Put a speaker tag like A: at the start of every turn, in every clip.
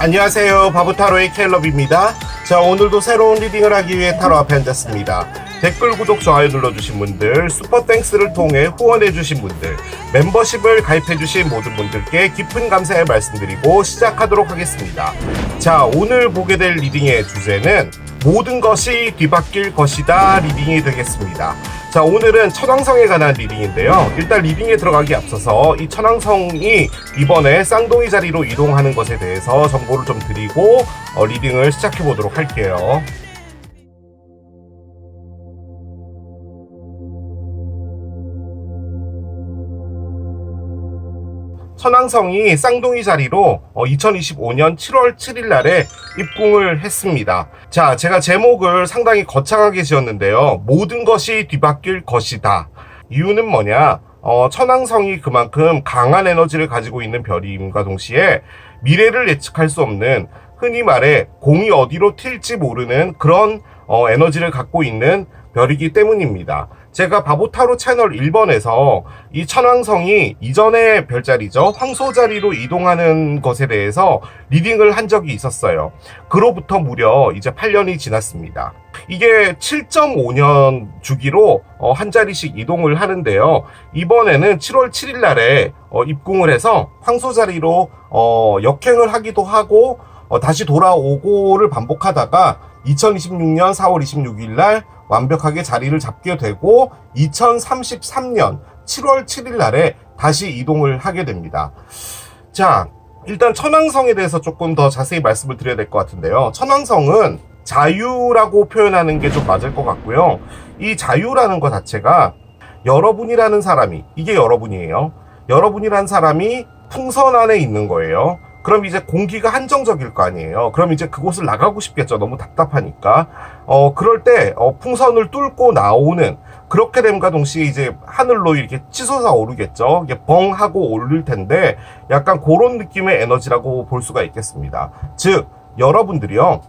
A: 안녕하세요. 바보타로의 켈럽입니다. 자, 오늘도 새로운 리딩을 하기 위해 타로 앞에 앉았습니다. 댓글, 구독, 좋아요 눌러주신 분들, 슈퍼땡스를 통해 후원해주신 분들, 멤버십을 가입해주신 모든 분들께 깊은 감사의 말씀드리고 시작하도록 하겠습니다. 자, 오늘 보게 될 리딩의 주제는 모든 것이 뒤바뀔 것이다 리딩이 되겠습니다. 자, 오늘은 천왕성에 관한 리딩인데요. 일단 리딩에 들어가기 앞서서 이 천왕성이 이번에 쌍둥이 자리로 이동하는 것에 대해서 정보를 좀 드리고 리딩을 시작해 보도록 할게요. 천왕성이 쌍둥이 자리로 2025년 7월 7일 날에 입궁을 했습니다. 자, 제가 제목을 상당히 거창하게 지었는데요. 모든 것이 뒤바뀔 것이다. 이유는 뭐냐? 천왕성이 그만큼 강한 에너지를 가지고 있는 별임과 동시에 미래를 예측할 수 없는, 흔히 말해 공이 어디로 튈지 모르는 그런 에너지를 갖고 있는 별이기 때문입니다. 제가 바보타로 채널 1번에서 이 천왕성이 이전의 별자리죠, 황소자리로 이동하는 것에 대해서 리딩을 한 적이 있었어요. 그로부터 무려 이제 8년이 지났습니다. 이게 7.5년 주기로 한 자리씩 이동을 하는데요. 이번에는 7월 7일 날에 입궁을 해서 황소자리로 역행을 하기도 하고 다시 돌아오고를 반복하다가 2026년 4월 26일 날 완벽하게 자리를 잡게 되고 2033년 7월 7일 날에 다시 이동을 하게 됩니다. 자, 일단 천왕성에 대해서 조금 더 자세히 말씀을 드려야 될 것 같은데요. 천왕성은 자유라고 표현하는 게 좀 맞을 것 같고요. 이 자유라는 것 자체가 여러분이라는 사람이, 이게 여러분이에요. 여러분이라는 사람이 풍선 안에 있는 거예요. 그럼 이제 공기가 한정적일 거 아니에요. 그럼 이제 그곳을 나가고 싶겠죠. 너무 답답하니까. 그럴 때 풍선을 뚫고 나오는, 그렇게 됨과 동시에 이제 하늘로 이렇게 치솟아 오르겠죠. 이게 벙 하고 오를 텐데 약간 그런 느낌의 에너지라고 볼 수가 있겠습니다. 즉 여러분들이요,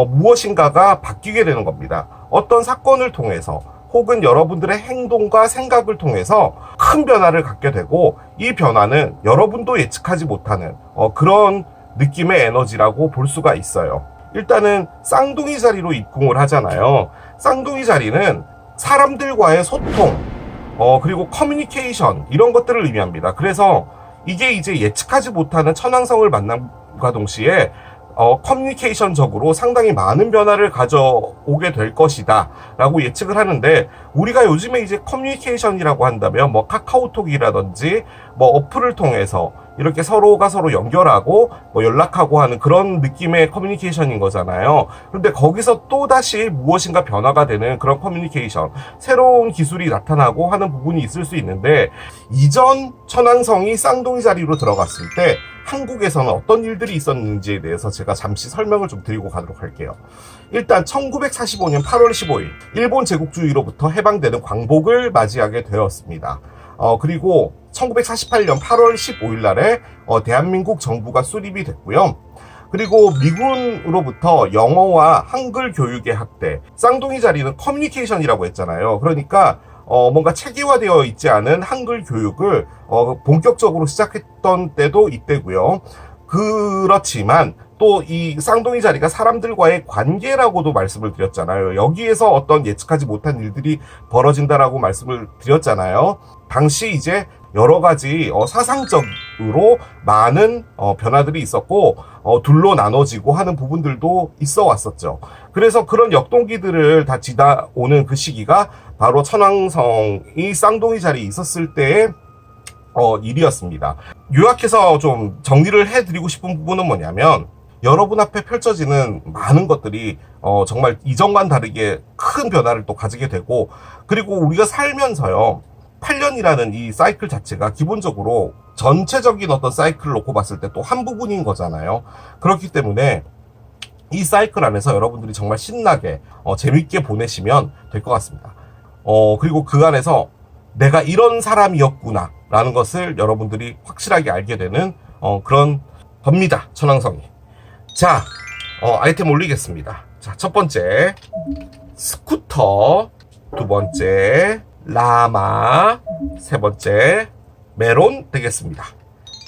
A: 무엇인가가 바뀌게 되는 겁니다. 어떤 사건을 통해서 혹은 여러분들의 행동과 생각을 통해서 큰 변화를 갖게 되고, 이 변화는 여러분도 예측하지 못하는 그런 느낌의 에너지라고 볼 수가 있어요. 일단은 쌍둥이 자리로 입궁을 하잖아요. 쌍둥이 자리는 사람들과의 소통, 그리고 커뮤니케이션, 이런 것들을 의미합니다. 그래서 이게 이제 예측하지 못하는 천왕성을 만남과 동시에 커뮤니케이션적으로 상당히 많은 변화를 가져오게 될 것이다 라고 예측을 하는데, 우리가 요즘에 이제 커뮤니케이션이라고 한다면 뭐 카카오톡이라든지 뭐 어플을 통해서 이렇게 서로가 서로 연결하고 뭐 연락하고 하는 그런 느낌의 커뮤니케이션인 거잖아요. 그런데 거기서 또다시 무엇인가 변화가 되는 그런 커뮤니케이션, 새로운 기술이 나타나고 하는 부분이 있을 수 있는데, 이전 천왕성이 쌍둥이 자리로 들어갔을 때 한국에서는 어떤 일들이 있었는지에 대해서 제가 잠시 설명을 좀 드리고 가도록 할게요. 일단 1945년 8월 15일 일본 제국주의로부터 해방되는 광복을 맞이하게 되었습니다. 그리고 1948년 8월 15일 날에 대한민국 정부가 수립이 됐고요. 그리고 미군으로부터 영어와 한글 교육의 확대, 쌍둥이 자리는 커뮤니케이션이라고 했잖아요. 그러니까 뭔가 체계화되어 있지 않은 한글 교육을 본격적으로 시작했던 때도 이때고요. 그렇지만 또 이 쌍둥이 자리가 사람들과의 관계라고도 말씀을 드렸잖아요. 여기에서 어떤 예측하지 못한 일들이 벌어진다라고 말씀을 드렸잖아요. 당시 이제 여러 가지 사상적으로 많은 변화들이 있었고 둘로 나눠지고 하는 부분들도 있어 왔었죠. 그래서 그런 역동기들을 다 지나오는 그 시기가 바로 천왕성이 쌍둥이 자리에 있었을 때의 일이었습니다. 요약해서 좀 정리를 해드리고 싶은 부분은 뭐냐면, 여러분 앞에 펼쳐지는 많은 것들이 정말 이전과는 다르게 큰 변화를 또 가지게 되고, 그리고 우리가 살면서요, 8년이라는 이 사이클 자체가 기본적으로 전체적인 어떤 사이클을 놓고 봤을 때 또 한 부분인 거잖아요. 그렇기 때문에 이 사이클 안에서 여러분들이 정말 신나게 재밌게 보내시면 될 것 같습니다. 그리고 그 안에서 내가 이런 사람이었구나 라는 것을 여러분들이 확실하게 알게 되는 그런 겁니다, 천왕성이. 자, 아이템 올리겠습니다. 자, 첫 번째 스쿠터, 두 번째 라마, 세 번째 메론 되겠습니다.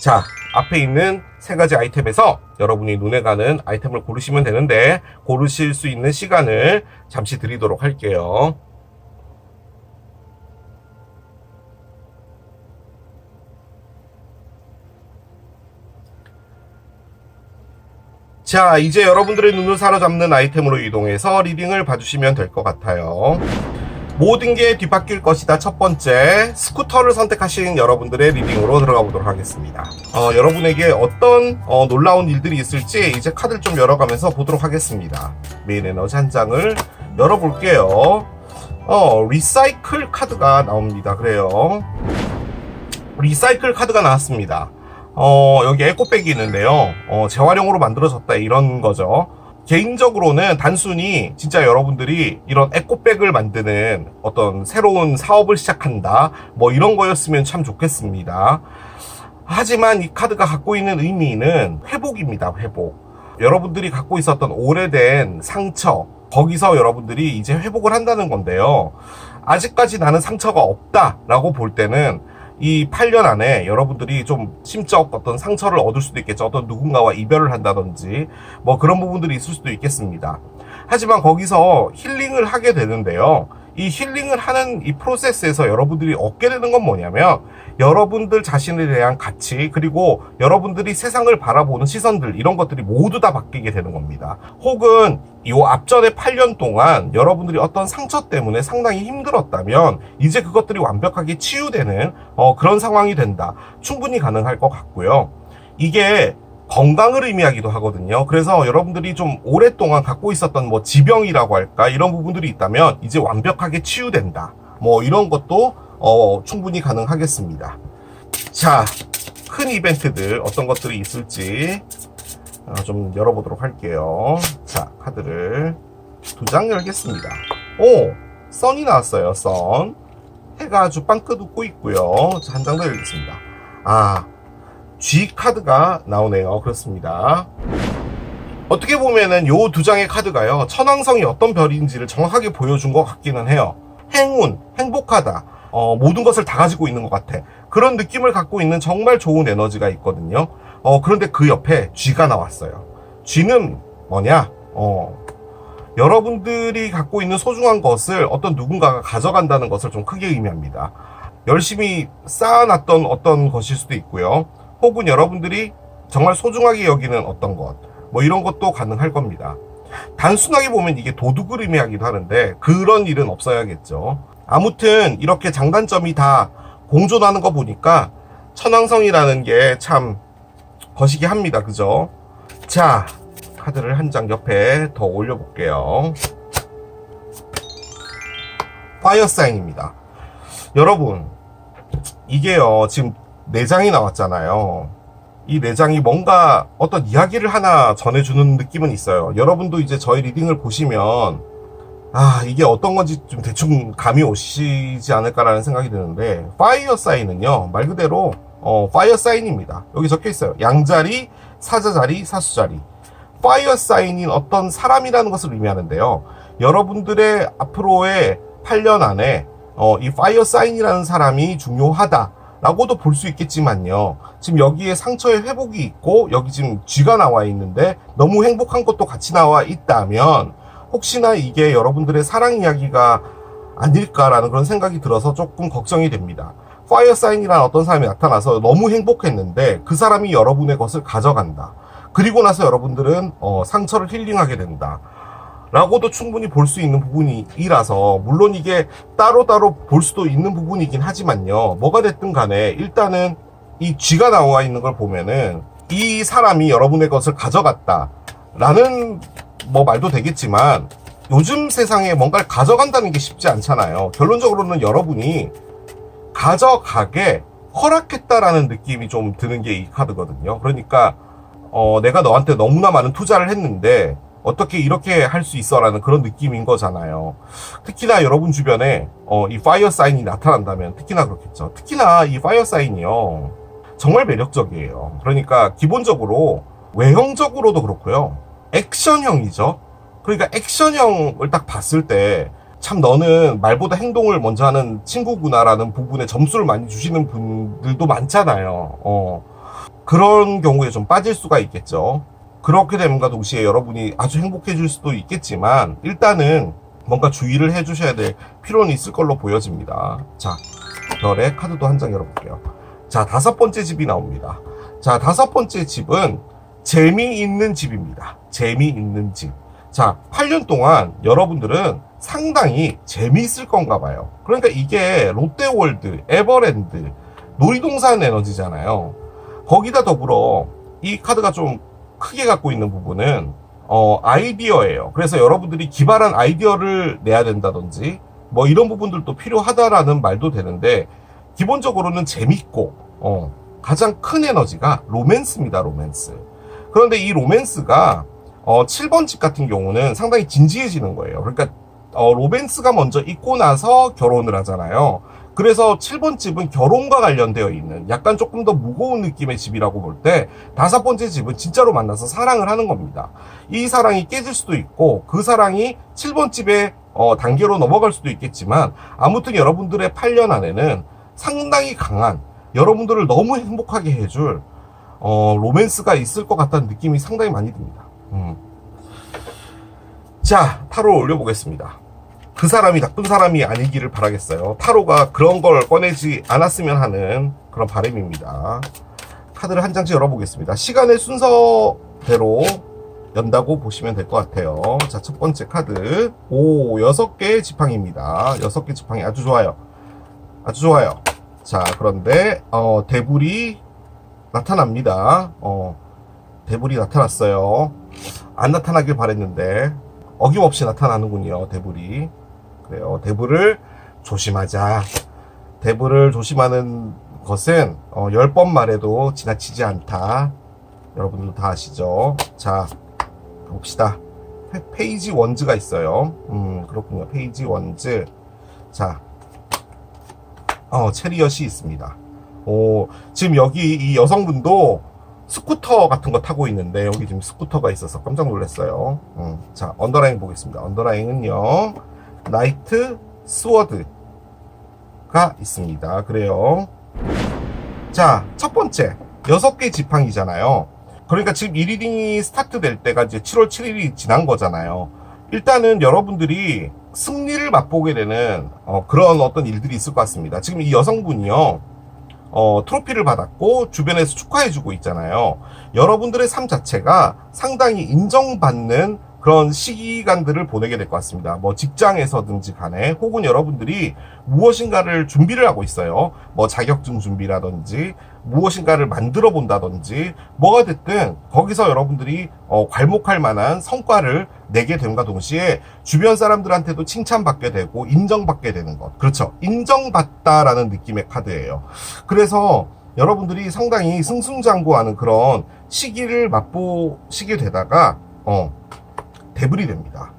A: 자, 앞에 있는 세 가지 아이템에서 여러분이 눈에 가는 아이템을 고르시면 되는데, 고르실 수 있는 시간을 잠시 드리도록 할게요. 자, 이제 여러분들의 눈을 사로잡는 아이템으로 이동해서 리딩을 봐주시면 될 것 같아요. 모든 게 뒤바뀔 것이다. 첫 번째, 스쿠터를 선택하신 여러분들의 리딩으로 들어가 보도록 하겠습니다. 여러분에게 어떤 놀라운 일들이 있을지 이제 카드를 좀 열어가면서 보도록 하겠습니다. 메인 에너지 한 장을 열어볼게요. 리사이클 카드가 나옵니다. 그래요. 리사이클 카드가 나왔습니다. 여기 에코백이 있는데요. 재활용으로 만들어졌다 이런 거죠. 개인적으로는 단순히 진짜 여러분들이 이런 에코백을 만드는 어떤 새로운 사업을 시작한다 뭐 이런 거였으면 참 좋겠습니다. 하지만 이 카드가 갖고 있는 의미는 회복입니다. 회복. 여러분들이 갖고 있었던 오래된 상처, 거기서 여러분들이 이제 회복을 한다는 건데요. 아직까지 나는 상처가 없다라고 볼 때는 이 8년 안에 여러분들이 좀 심적 어떤 상처를 얻을 수도 있겠죠. 어떤 누군가와 이별을 한다든지 뭐 그런 부분들이 있을 수도 있겠습니다. 하지만 거기서 힐링을 하게 되는데요. 이 힐링을 하는 이 프로세스에서 여러분들이 얻게 되는 건 뭐냐면 여러분들 자신에 대한 가치, 그리고 여러분들이 세상을 바라보는 시선들, 이런 것들이 모두 다 바뀌게 되는 겁니다. 혹은 이 앞전에 8년 동안 여러분들이 어떤 상처 때문에 상당히 힘들었다면 이제 그것들이 완벽하게 치유되는 그런 상황이 된다. 충분히 가능할 것 같고요. 이게 건강을 의미하기도 하거든요. 그래서 여러분들이 좀 오랫동안 갖고 있었던 뭐 지병이라고 할까, 이런 부분들이 있다면 이제 완벽하게 치유된다. 뭐 이런 것도 충분히 가능하겠습니다. 자, 큰 이벤트들 어떤 것들이 있을지 좀 열어보도록 할게요. 자, 카드를 2장 열겠습니다. 오! 선이 나왔어요. 선. 해가 아주 빵긋 웃고 있고요. 자, 한 장 더 열겠습니다. G 카드가 나오네요. 그렇습니다. 어떻게 보면은 요 2장의 카드가요, 천왕성이 어떤 별인지를 정확하게 보여준 것 같기는 해요. 행운, 행복하다, 모든 것을 다 가지고 있는 것 같아. 그런 느낌을 갖고 있는 정말 좋은 에너지가 있거든요. 그런데 그 옆에 G가 나왔어요. G는 뭐냐? 여러분들이 갖고 있는 소중한 것을 어떤 누군가가 가져간다는 것을 좀 크게 의미합니다. 열심히 쌓아놨던 어떤 것일 수도 있고요. 혹은 여러분들이 정말 소중하게 여기는 어떤 것, 뭐 이런 것도 가능할 겁니다. 단순하게 보면 이게 도둑을 의미하기도 하는데 그런 일은 없어야겠죠. 아무튼 이렇게 장단점이 다 공존하는 거 보니까 천왕성이라는 게 참 거시기 합니다. 그죠? 자, 카드를 한 장 옆에 더 올려볼게요. 파이어 사인입니다. 여러분, 이게요, 지금 4장이 나왔잖아요. 이 4장이 뭔가 어떤 이야기를 하나 전해주는 느낌은 있어요. 여러분도 이제 저희 리딩을 보시면 이게 어떤 건지 좀 대충 감이 오시지 않을까라는 생각이 드는데, 파이어 사인은요, 말 그대로 파이어 사인입니다. 여기 적혀 있어요. 양자리, 사자자리, 사수자리. 파이어 사인인 어떤 사람이라는 것을 의미하는데요. 여러분들의 앞으로의 8년 안에 이 파이어 사인이라는 사람이 중요하다 라고도 볼 수 있겠지만요. 지금 여기에 상처의 회복이 있고 여기 지금 G가 나와 있는데 너무 행복한 것도 같이 나와 있다면 혹시나 이게 여러분들의 사랑 이야기가 아닐까라는 그런 생각이 들어서 조금 걱정이 됩니다. 파이어 사인이라는 어떤 사람이 나타나서 너무 행복했는데 그 사람이 여러분의 것을 가져간다. 그리고 나서 여러분들은 상처를 힐링하게 된다. 라고도 충분히 볼 수 있는 부분이라서, 물론 이게 따로따로 볼 수도 있는 부분이긴 하지만요. 뭐가 됐든 간에 일단은 이 G가 나와 있는 걸 보면은 이 사람이 여러분의 것을 가져갔다 라는 뭐 말도 되겠지만, 요즘 세상에 뭔가를 가져간다는 게 쉽지 않잖아요. 결론적으로는 여러분이 가져가게 허락했다라는 느낌이 좀 드는 게 이 카드거든요. 그러니까 내가 너한테 너무나 많은 투자를 했는데 어떻게 이렇게 할 수 있어 라는 그런 느낌인 거잖아요. 특히나 여러분 주변에 이 파이어 사인이 나타난다면 특히나 그렇겠죠. 특히나 이 파이어 사인이요, 정말 매력적이에요. 그러니까 기본적으로 외형적으로도 그렇고요, 액션형이죠. 그러니까 액션형을 딱 봤을 때 참 너는 말보다 행동을 먼저 하는 친구구나 라는 부분에 점수를 많이 주시는 분들도 많잖아요. 그런 경우에 좀 빠질 수가 있겠죠. 그렇게 됨과 동시에 여러분이 아주 행복해질 수도 있겠지만 일단은 뭔가 주의를 해주셔야 될 필요는 있을 걸로 보여집니다. 자, 별의 카드도 한 장 열어볼게요. 자, 5번째 집이 나옵니다. 자, 5번째 집은 재미있는 집입니다. 재미있는 집. 자, 8년 동안 여러분들은 상당히 재미있을 건가 봐요. 그러니까 이게 롯데월드, 에버랜드, 놀이동산 에너지잖아요. 거기다 더불어 이 카드가 좀 크게 갖고 있는 부분은 아이디어예요. 그래서 여러분들이 기발한 아이디어를 내야 된다든지 뭐 이런 부분들도 필요하다라는 말도 되는데 기본적으로는 재밌고 가장 큰 에너지가 로맨스입니다. 로맨스. 그런데 이 로맨스가 7번 집 같은 경우는 상당히 진지해지는 거예요. 그러니까 로맨스가 먼저 있고 나서 결혼을 하잖아요. 그래서 7번 집은 결혼과 관련되어 있는 약간 조금 더 무거운 느낌의 집이라고 볼 때 5번째 집은 진짜로 만나서 사랑을 하는 겁니다. 이 사랑이 깨질 수도 있고 그 사랑이 7번 집의 단계로 넘어갈 수도 있겠지만 아무튼 여러분들의 8년 안에는 상당히 강한 여러분들을 너무 행복하게 해줄 로맨스가 있을 것 같다는 느낌이 상당히 많이 듭니다. 자, 타로 올려보겠습니다. 그 사람이 나쁜 사람이 아니기를 바라겠어요. 타로가 그런 걸 꺼내지 않았으면 하는 그런 바람입니다. 카드를 한 장씩 열어보겠습니다. 시간의 순서대로 연다고 보시면 될 것 같아요. 자, 첫 번째 카드. 6개의 지팡이입니다. 6개 지팡이 아주 좋아요. 아주 좋아요. 자, 그런데 대불이 나타납니다. 대불이 나타났어요. 안 나타나길 바랬는데 어김없이 나타나는군요. 대불이. 그래요. 대불을 조심하자. 대불을 조심하는 것은 10번 말해도 지나치지 않다. 여러분들도 다 아시죠? 자, 봅시다. 페이지 원즈가 있어요. 그렇군요. 페이지 원즈. 자, 체리엇이 있습니다. 지금 여기 이 여성분도 스쿠터 같은 거 타고 있는데 여기 지금 스쿠터가 있어서 깜짝 놀랐어요. 자, 언더라인 보겠습니다. 언더라인은요, 나이트 스워드가 있습니다. 그래요. 자, 첫 번째 6개 지팡이잖아요. 그러니까 지금 이 리딩이 스타트 될 때가 이제 7월 7일이 지난 거잖아요. 일단은 여러분들이 승리를 맛보게 되는 그런 어떤 일들이 있을 것 같습니다. 지금 이 여성분이요, 트로피를 받았고 주변에서 축하해주고 있잖아요. 여러분들의 삶 자체가 상당히 인정받는 그런 시기간들을 보내게 될 것 같습니다. 뭐 직장에서든지 간에 혹은 여러분들이 무엇인가를 준비를 하고 있어요. 뭐 자격증 준비라든지 무엇인가를 만들어 본다든지 뭐가 됐든 거기서 여러분들이 괄목할 만한 성과를 내게 됨과 동시에 주변 사람들한테도 칭찬받게 되고 인정받게 되는 것. 그렇죠. 인정받다라는 느낌의 카드예요. 그래서 여러분들이 상당히 승승장구하는 그런 시기를 맛보시게 되다가 대불이 됩니다.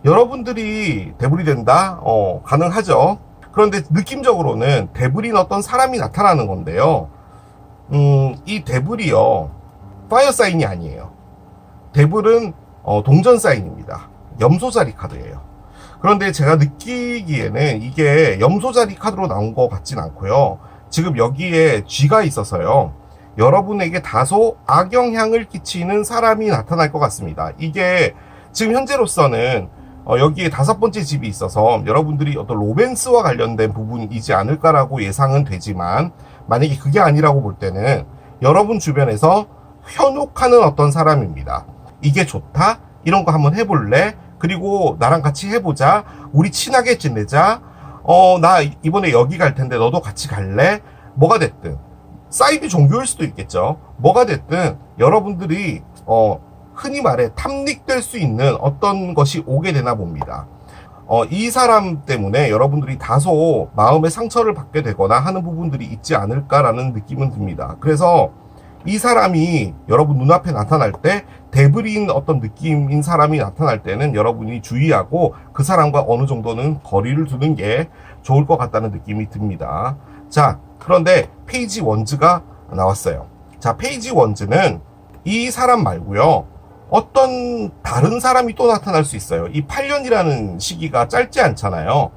A: 여러분들이 대불이 된다? 가능하죠. 그런데 느낌적으로는 대불인 어떤 사람이 나타나는 건데요. 이 대불이요, 파이어 사인이 아니에요. 대불은 동전 사인입니다. 염소자리 카드예요. 그런데 제가 느끼기에는 이게 염소자리 카드로 나온 것 같진 않고요. 지금 여기에 쥐가 있어서요, 여러분에게 다소 악영향을 끼치는 사람이 나타날 것 같습니다. 이게 지금 현재로서는 여기에 5번째 집이 있어서 여러분들이 어떤 로맨스와 관련된 부분이지 않을까라고 예상은 되지만, 만약에 그게 아니라고 볼 때는 여러분 주변에서 현혹하는 어떤 사람입니다. 이게 좋다? 이런 거 한번 해볼래? 그리고 나랑 같이 해보자. 우리 친하게 지내자. 나 이번에 여기 갈 텐데 너도 같이 갈래? 뭐가 됐든 사이비 종교일 수도 있겠죠. 뭐가 됐든 여러분들이 흔히 말해 탐닉될 수 있는 어떤 것이 오게 되나 봅니다. 이 사람 때문에 여러분들이 다소 마음의 상처를 받게 되거나 하는 부분들이 있지 않을까라는 느낌은 듭니다. 그래서 이 사람이 여러분 눈앞에 나타날 때, 대불인 어떤 느낌인 사람이 나타날 때는 여러분이 주의하고 그 사람과 어느 정도는 거리를 두는 게 좋을 것 같다는 느낌이 듭니다. 자, 그런데 페이지 원즈가 나왔어요. 자, 페이지 원즈는 이 사람 말고요, 어떤 다른 사람이 또 나타날 수 있어요. 이 8년이라는 시기가 짧지 않잖아요.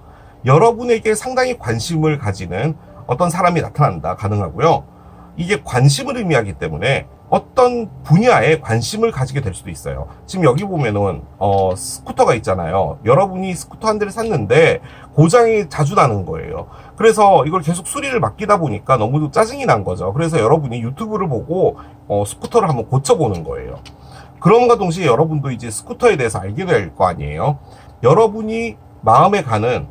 A: 여러분에게 상당히 관심을 가지는 어떤 사람이 나타난다 가능하고요. 이게 관심을 의미하기 때문에 어떤 분야에 관심을 가지게 될 수도 있어요. 지금 여기 보면은 스쿠터가 있잖아요. 여러분이 스쿠터 한 대를 샀는데 고장이 자주 나는 거예요. 그래서 이걸 계속 수리를 맡기다 보니까 너무 짜증이 난 거죠. 그래서 여러분이 유튜브를 보고 스쿠터를 한번 고쳐보는 거예요. 그럼과 동시에 여러분도 이제 스쿠터에 대해서 알게 될 거 아니에요. 여러분이 마음에 가는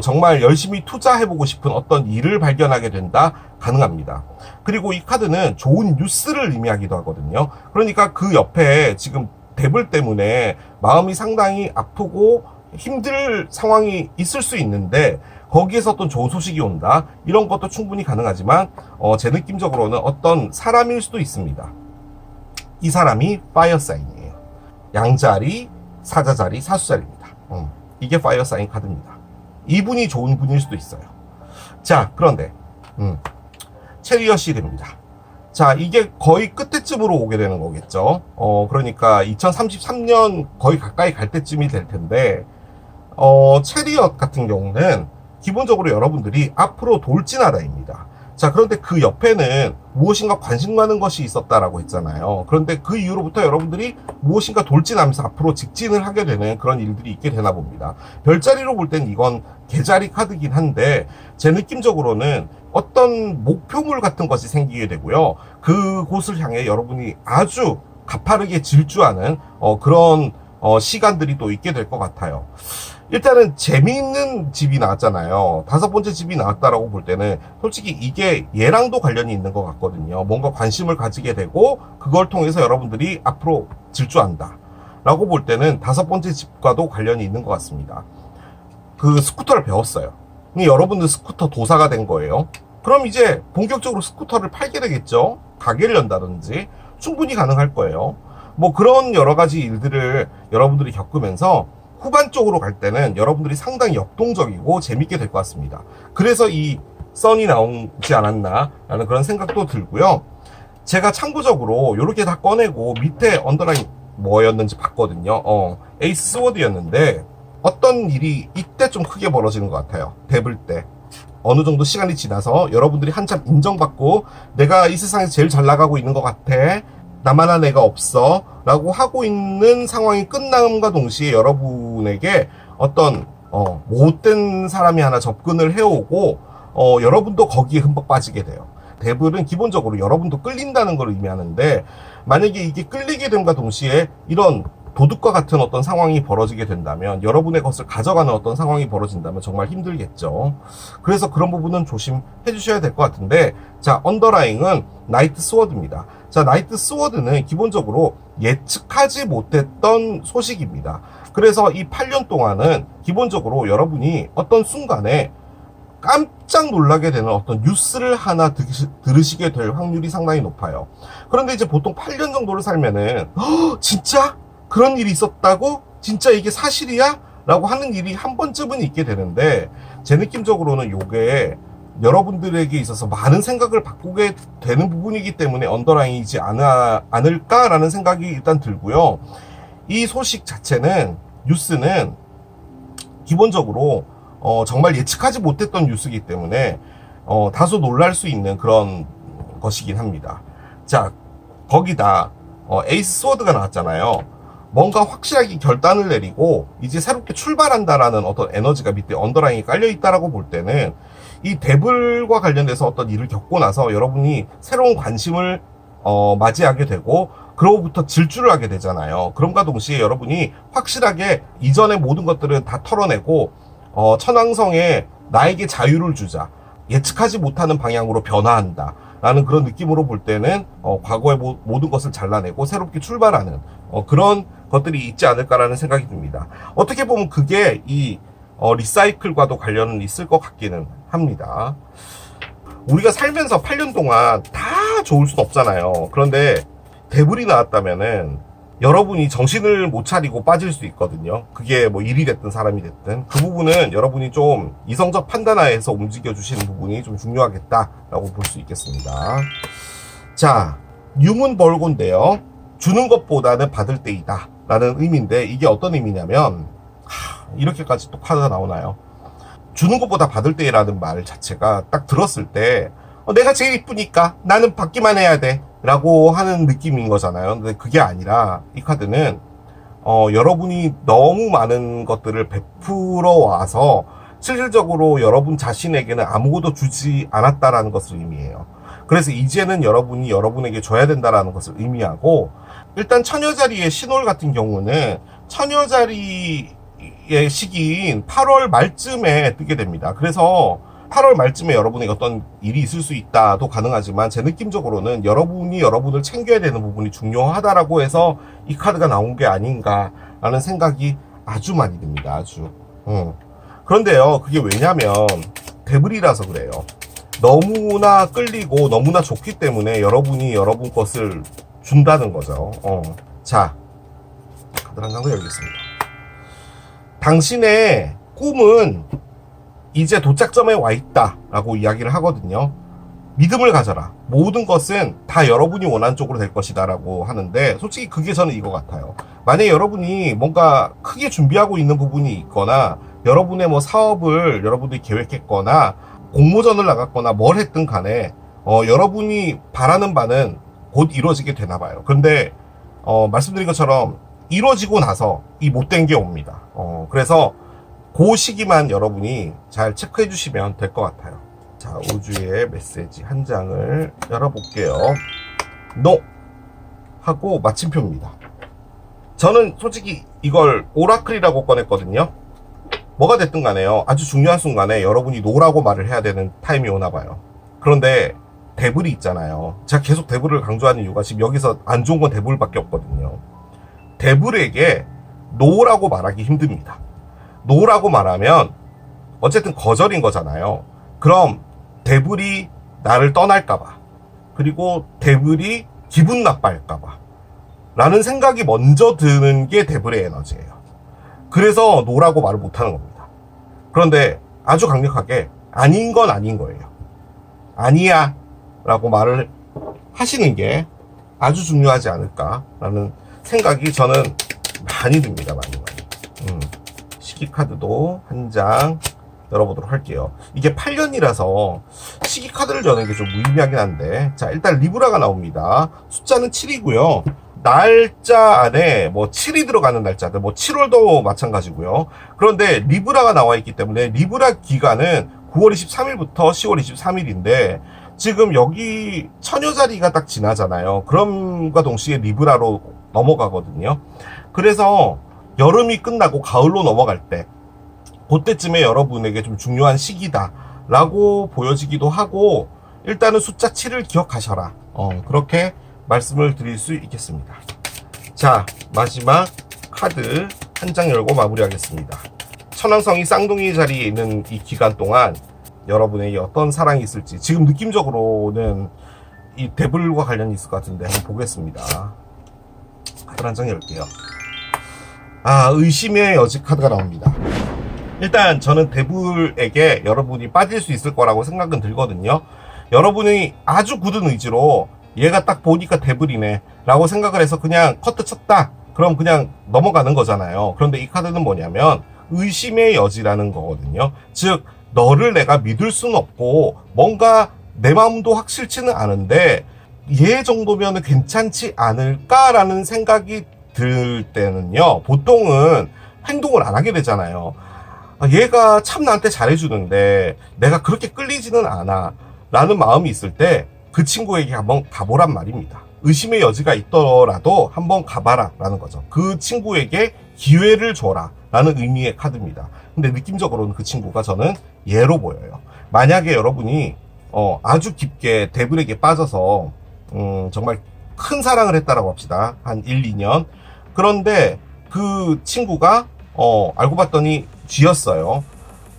A: 정말 열심히 투자해보고 싶은 어떤 일을 발견하게 된다, 가능합니다. 그리고 이 카드는 좋은 뉴스를 의미하기도 하거든요. 그러니까 그 옆에 지금 대불 때문에 마음이 상당히 아프고 힘들 상황이 있을 수 있는데 거기에서 어떤 좋은 소식이 온다, 이런 것도 충분히 가능하지만 제 느낌적으로는 어떤 사람일 수도 있습니다. 이 사람이 파이어 사인이에요. 양자리, 사자자리, 사수자리입니다. 이게 파이어 사인 카드입니다. 이분이 좋은 분일 수도 있어요. 자, 그런데 체리엇이 됩니다. 자, 이게 거의 끝에쯤으로 오게 되는 거겠죠. 그러니까 2033년 거의 가까이 갈 때쯤이 될 텐데, 체리엇 같은 경우는 기본적으로 여러분들이 앞으로 돌진하다입니다. 자, 그런데 그 옆에는 무엇인가 관심 가는 것이 있었다라고 했잖아요. 그런데 그 이후로부터 여러분들이 무엇인가 돌진하면서 앞으로 직진을 하게 되는 그런 일들이 있게 되나 봅니다. 별자리로 볼 땐 이건 개자리 카드긴 한데, 제 느낌적으로는 어떤 목표물 같은 것이 생기게 되고요. 그곳을 향해 여러분이 아주 가파르게 질주하는 그런 시간들이 또 있게 될 것 같아요. 일단은 재미있는 집이 나왔잖아요. 5번째 집이 나왔다라고 볼 때는 솔직히 이게 얘랑도 관련이 있는 것 같거든요. 뭔가 관심을 가지게 되고 그걸 통해서 여러분들이 앞으로 질주한다 라고 볼 때는 5번째 집과도 관련이 있는 것 같습니다. 그 스쿠터를 배웠어요. 여러분들 스쿠터 도사가 된 거예요. 그럼 이제 본격적으로 스쿠터를 팔게 되겠죠. 가게를 연다든지 충분히 가능할 거예요. 뭐 그런 여러 가지 일들을 여러분들이 겪으면서 후반 쪽으로 갈 때는 여러분들이 상당히 역동적이고 재밌게 될 것 같습니다. 그래서 이 썬이 나오지 않았나 라는 그런 생각도 들고요. 제가 참고적으로 이렇게 다 꺼내고 밑에 언더라인 뭐였는지 봤거든요. 에이스 스워드였는데 어떤 일이 이때 좀 크게 벌어지는 것 같아요. 대불 때 어느 정도 시간이 지나서 여러분들이 한참 인정받고 내가 이 세상에서 제일 잘 나가고 있는 것 같아, 나만한 애가 없어 라고 하고 있는 상황이 끝남과 동시에 여러분에게 어떤 못된 사람이 하나 접근을 해오고 여러분도 거기에 흠뻑 빠지게 돼요. 대불은 기본적으로 여러분도 끌린다는 걸 의미하는데, 만약에 이게 끌리게 됨과 동시에 이런 도둑과 같은 어떤 상황이 벌어지게 된다면, 여러분의 것을 가져가는 어떤 상황이 벌어진다면 정말 힘들겠죠. 그래서 그런 부분은 조심해 주셔야 될 것 같은데, 자, 언더라잉은 나이트 스워드입니다. 자, 나이트 스워드는 기본적으로 예측하지 못했던 소식입니다. 그래서 이 8년 동안은 기본적으로 여러분이 어떤 순간에 깜짝 놀라게 되는 어떤 뉴스를 하나 들으시게 될 확률이 상당히 높아요. 그런데 이제 보통 8년 정도를 살면은 진짜? 그런 일이 있었다고? 진짜 이게 사실이야? 라고 하는 일이 한 번쯤은 있게 되는데, 제 느낌적으로는 요게 여러분들에게 있어서 많은 생각을 바꾸게 되는 부분이기 때문에 언더라인이지 않을까라는 생각이 일단 들고요. 이 소식 자체는, 뉴스는 기본적으로 정말 예측하지 못했던 뉴스이기 때문에 다소 놀랄 수 있는 그런 것이긴 합니다. 자, 거기다 에이스 스워드가 나왔잖아요. 뭔가 확실하게 결단을 내리고 이제 새롭게 출발한다라는 어떤 에너지가 밑에 언더라인이 깔려 있다라고 볼 때는, 이 데블과 관련돼서 어떤 일을 겪고 나서 여러분이 새로운 관심을 맞이하게 되고 그로부터 질주를 하게 되잖아요. 그럼과 동시에 여러분이 확실하게 이전의 모든 것들은 다 털어내고 천왕성에 나에게 자유를 주자, 예측하지 못하는 방향으로 변화한다 라는 그런 느낌으로 볼 때는 과거의 모든 것을 잘라내고 새롭게 출발하는 그런 것들이 있지 않을까라는 생각이 듭니다. 어떻게 보면 그게 이 리사이클과도 관련은 있을 것 같기는 합니다. 우리가 살면서 8년 동안 다 좋을 순 없잖아요. 그런데 대불이 나왔다면은 여러분이 정신을 못 차리고 빠질 수 있거든요. 그게 뭐 일이 됐든 사람이 됐든 그 부분은 여러분이 좀 이성적 판단하에서 움직여 주시는 부분이 좀 중요하겠다라고 볼 수 있겠습니다. 자, 뉴문 벌고인데요. 주는 것보다는 받을 때이다 라는 의미인데, 이게 어떤 의미냐면, 이렇게까지 또 카드가 나오나요? 주는 것보다 받을 때라는 말 자체가 딱 들었을 때 내가 제일 이쁘니까 나는 받기만 해야 돼 라고 하는 느낌인 거잖아요. 근데 그게 아니라 이 카드는 여러분이 너무 많은 것들을 베풀어 와서 실질적으로 여러분 자신에게는 아무것도 주지 않았다라는 것을 의미해요. 그래서 이제는 여러분이 여러분에게 줘야 된다라는 것을 의미하고, 일단 처녀자리의 신월 같은 경우는 처녀자리의 시기인 8월 말쯤에 뜨게 됩니다. 그래서 8월 말쯤에 여러분에게 어떤 일이 있을 수 있다도 가능하지만, 제 느낌적으로는 여러분이 여러분을 챙겨야 되는 부분이 중요하다라고 해서 이 카드가 나온 게 아닌가라는 생각이 아주 많이 듭니다. 아주. 그런데요, 그게 왜냐면 데블이라서 그래요. 너무나 끌리고 너무나 좋기 때문에 여러분이 여러분 것을 준다는 거죠. 자, 카드 한 장 더 열겠습니다. 당신의 꿈은 이제 도착점에 와 있다 라고 이야기를 하거든요. 믿음을 가져라. 모든 것은 다 여러분이 원하는 쪽으로 될 것이다 라고 하는데, 솔직히 그게 저는 이거 같아요. 만약에 여러분이 뭔가 크게 준비하고 있는 부분이 있거나, 여러분의 뭐 사업을 여러분들이 계획했거나 공모전을 나갔거나 뭘 했든 간에 여러분이 바라는 바는 곧 이루어지게 되나 봐요. 그런데 말씀드린 것처럼 이루어지고 나서 이 못된 게 옵니다. 그래서 그 시기만 여러분이 잘 체크해 주시면 될 것 같아요. 자, 우주의 메시지 한 장을 열어볼게요. NO 하고 마침표입니다. 저는 솔직히 이걸 오라클이라고 꺼냈거든요. 뭐가 됐든 간에요, 아주 중요한 순간에 여러분이 노라고 말을 해야 되는 타임이 오나 봐요. 그런데 데블이 있잖아요. 제가 계속 데블을 강조하는 이유가 지금 여기서 안 좋은 건 데블밖에 없거든요. 데블에게 노라고 말하기 힘듭니다. 노라고 말하면 어쨌든 거절인 거잖아요. 그럼 데블이 나를 떠날까봐, 그리고 데블이 기분 나빠할까봐 라는 생각이 먼저 드는 게 데블의 에너지예요. 그래서 노라고 말을 못하는 겁니다. 그런데 아주 강력하게 아닌 건 아닌 거예요. 아니야 라고 말을 하시는 게 아주 중요하지 않을까라는 생각이 저는 많이 듭니다. 많이. 시기 카드도 한 장 열어보도록 할게요. 이게 8년이라서 시기 카드를 여는 게 좀 무의미하긴 한데, 자, 일단 리브라가 나옵니다. 숫자는 7이고요. 날짜 안에 뭐 7이 들어가는 날짜들, 뭐 7월도 마찬가지고요. 그런데 리브라가 나와 있기 때문에 리브라 기간은 9월 23일부터 10월 23일인데 지금 여기 처녀자리가 딱 지나잖아요. 그럼과 동시에 리브라로 넘어가거든요. 그래서 여름이 끝나고 가을로 넘어갈 때, 그때쯤에 여러분에게 좀 중요한 시기다 라고 보여지기도 하고, 일단은 숫자 7을 기억하셔라, 그렇게 말씀을 드릴 수 있겠습니다. 자, 마지막 카드 한 장 열고 마무리하겠습니다. 천왕성이 쌍둥이 자리에 있는 이 기간 동안 여러분에게 어떤 사랑이 있을지, 지금 느낌적으로는 이 데블과 관련이 있을 것 같은데 한번 보겠습니다. 카드 한 장 열게요. 의심의 여지 카드가 나옵니다. 일단 저는 데블에게 여러분이 빠질 수 있을 거라고 생각은 들거든요. 여러분이 아주 굳은 의지로 얘가 딱 보니까 데블이네 라고 생각을 해서 그냥 커트 쳤다, 그럼 그냥 넘어가는 거잖아요. 그런데 이 카드는 뭐냐면 의심의 여지라는 거거든요. 즉, 너를 내가 믿을 수는 없고 뭔가 내 마음도 확실치는 않은데 얘 정도면 괜찮지 않을까라는 생각이 들 때는요, 보통은 행동을 안 하게 되잖아요. 얘가 참 나한테 잘해주는데 내가 그렇게 끌리지는 않아 라는 마음이 있을 때 그 친구에게 한번 가보란 말입니다. 의심의 여지가 있더라도 한번 가봐라 라는 거죠. 그 친구에게 기회를 줘라 라는 의미의 카드입니다. 근데 느낌적으로는 그 친구가 저는 얘로 보여요. 만약에 여러분이 아주 깊게 데블에게 빠져서 정말 큰 사랑을 했다라고 합시다. 한 1, 2년. 그런데 그 친구가 알고 봤더니 쥐였어요.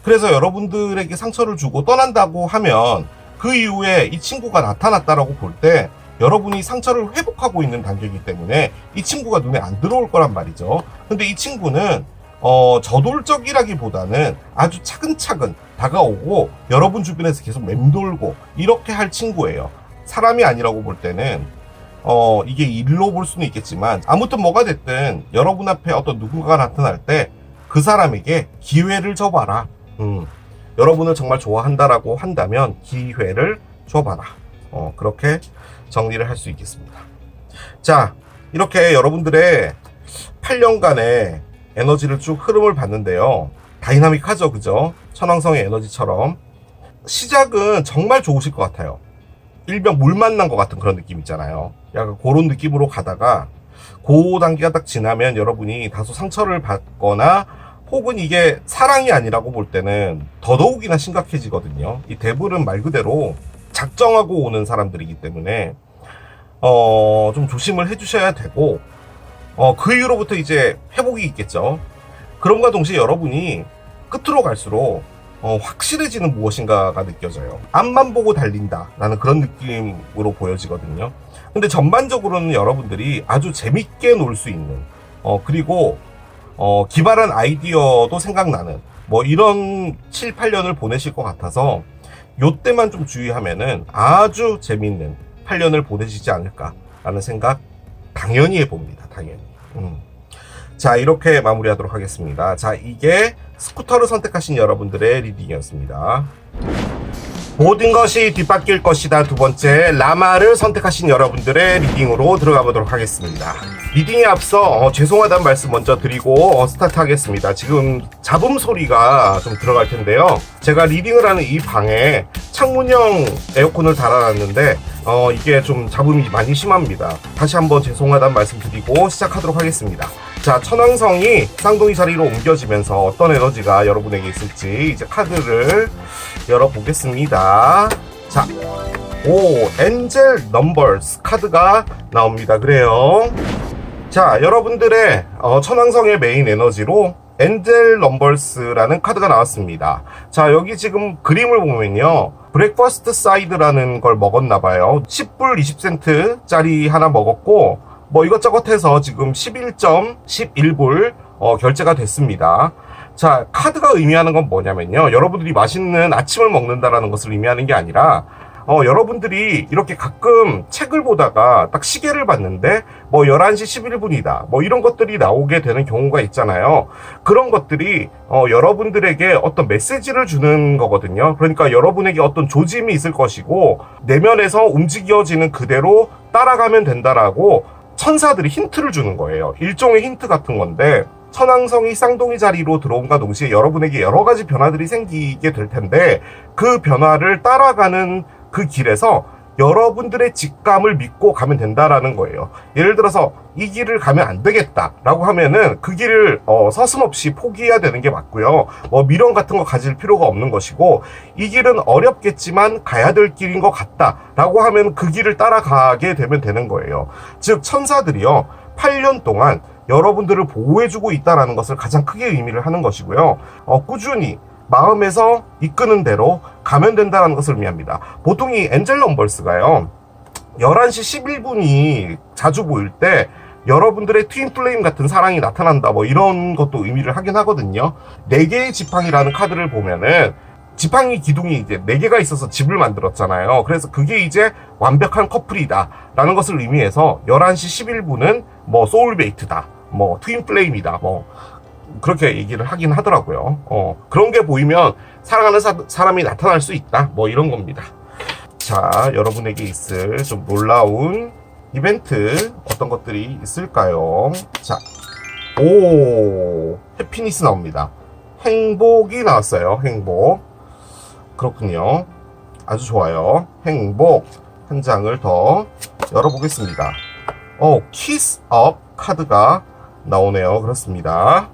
A: 그래서 여러분들에게 상처를 주고 떠난다고 하면 그 이후에 이 친구가 나타났다라고 볼 때 여러분이 상처를 회복하고 있는 단계이기 때문에 이 친구가 눈에 안 들어올 거란 말이죠. 근데 이 친구는 저돌적이라기보다는 아주 차근차근 다가오고 여러분 주변에서 계속 맴돌고 이렇게 할 친구예요. 사람이 아니라고 볼 때는 이게 일로 볼 수는 있겠지만, 아무튼 뭐가 됐든 여러분 앞에 어떤 누군가가 나타날 때 그 사람에게 기회를 줘봐라. 여러분을 정말 좋아한다라고 한다면 기회를 줘봐라. 그렇게 정리를 할 수 있겠습니다. 자, 이렇게 여러분들의 8년간의 에너지를 쭉 흐름을 봤는데요. 다이나믹하죠, 그죠? 천왕성의 에너지처럼. 시작은 정말 좋으실 것 같아요. 일명 물 만난 것 같은 그런 느낌 있잖아요. 약간 그런 느낌으로 가다가 그 단계가 딱 지나면 여러분이 다소 상처를 받거나 혹은 이게 사랑이 아니라고 볼 때는 더더욱이나 심각해지거든요. 이 데블은 말 그대로 작정하고 오는 사람들이기 때문에 좀 조심을 해주셔야 되고 그 이후로부터 이제 회복이 있겠죠. 그럼과 동시에 여러분이 끝으로 갈수록 확실해지는 무엇인가가 느껴져요. 앞만 보고 달린다라는 그런 느낌으로 보여지거든요. 근데 전반적으로는 여러분들이 아주 재밌게 놀 수 있는 그리고 기발한 아이디어도 생각나는 뭐 이런 7, 8년을 보내실 것 같아서 요때만 좀 주의하면은 아주 재밌는 8년을 보내시지 않을까라는 생각 당연히 해봅니다. 당연히. 자, 이렇게 마무리하도록 하겠습니다. 자, 이게 스쿠터를 선택하신 여러분들의 리딩이었습니다. 모든 것이 뒷바뀔 것이다. 두 번째, 라마를 선택하신 여러분들의 리딩으로 들어가 보도록 하겠습니다. 리딩에 앞서 죄송하다는 말씀 먼저 드리고 스타트 하겠습니다. 지금 잡음 소리가 좀 들어갈 텐데요. 제가 리딩을 하는 이 방에 창문형 에어컨을 달아놨는데 이게 좀 잡음이 많이 심합니다. 다시 한번 죄송하다는 말씀 드리고 시작하도록 하겠습니다. 자, 천왕성이 쌍둥이 자리로 옮겨지면서 어떤 에너지가 여러분에게 있을지 이제 카드를 열어보겠습니다. 자, 엔젤 넘버스 카드가 나옵니다. 그래요. 자, 여러분들의 천왕성의 메인 에너지로 엔젤 넘버스라는 카드가 나왔습니다. 자, 여기 지금 그림을 보면요. 브렉퍼스트 사이드라는 걸 먹었나봐요. 10불 20센트 짜리 하나 먹었고 뭐 이것저것 해서 지금 11.11불 결제가 됐습니다. 자, 카드가 의미하는 건 뭐냐면요. 여러분들이 맛있는 아침을 먹는다라는 것을 의미하는 게 아니라 여러분들이 이렇게 가끔 책을 보다가 딱 시계를 봤는데 뭐 11시 11분이다 뭐 이런 것들이 나오게 되는 경우가 있잖아요. 그런 것들이 여러분들에게 어떤 메시지를 주는 거거든요. 그러니까 여러분에게 어떤 조짐이 있을 것이고 내면에서 움직여지는 그대로 따라가면 된다라고 천사들이 힌트를 주는 거예요. 일종의 힌트 같은 건데 천왕성이 쌍둥이 자리로 들어온과 동시에 여러분에게 여러 가지 변화들이 생기게 될 텐데 그 변화를 따라가는 그 길에서 여러분들의 직감을 믿고 가면 된다라는 거예요. 예를 들어서 이 길을 가면 안 되겠다라고 하면은 그 길을 서슴없이 포기해야 되는 게 맞고요. 미련 같은 거 가질 필요가 없는 것이고 이 길은 어렵겠지만 가야 될 길인 것 같다라고 하면 그 길을 따라가게 되면 되는 거예요. 즉 천사들이요 8년 동안 여러분들을 보호해주고 있다는 것을 가장 크게 의미를 하는 것이고요. 꾸준히 마음에서 이끄는 대로 가면 된다는 것을 의미합니다. 보통 이 엔젤 넘버스가요 11시 11분이 자주 보일 때 여러분들의 트윈 플레임 같은 사랑이 나타난다 뭐 이런 것도 의미를 하긴 하거든요. 4개의 지팡이라는 카드를 보면은 지팡이 기둥이 이제 4개가 있어서 집을 만들었잖아요. 그래서 그게 이제 완벽한 커플이다 라는 것을 의미해서 11시 11분은 뭐 소울메이트다 뭐 트윈 플레임이다 뭐 그렇게 얘기를 하긴 하더라고요. 그런 게 보이면 사랑하는 사람이 나타날 수 있다 뭐 이런 겁니다. 자, 여러분에게 있을 좀 놀라운 이벤트 어떤 것들이 있을까요? 자, 해피니스 나옵니다. 행복이 나왔어요. 행복. 그렇군요. 아주 좋아요. 행복 한 장을 더 열어보겠습니다. 키스업 카드가 나오네요. 그렇습니다.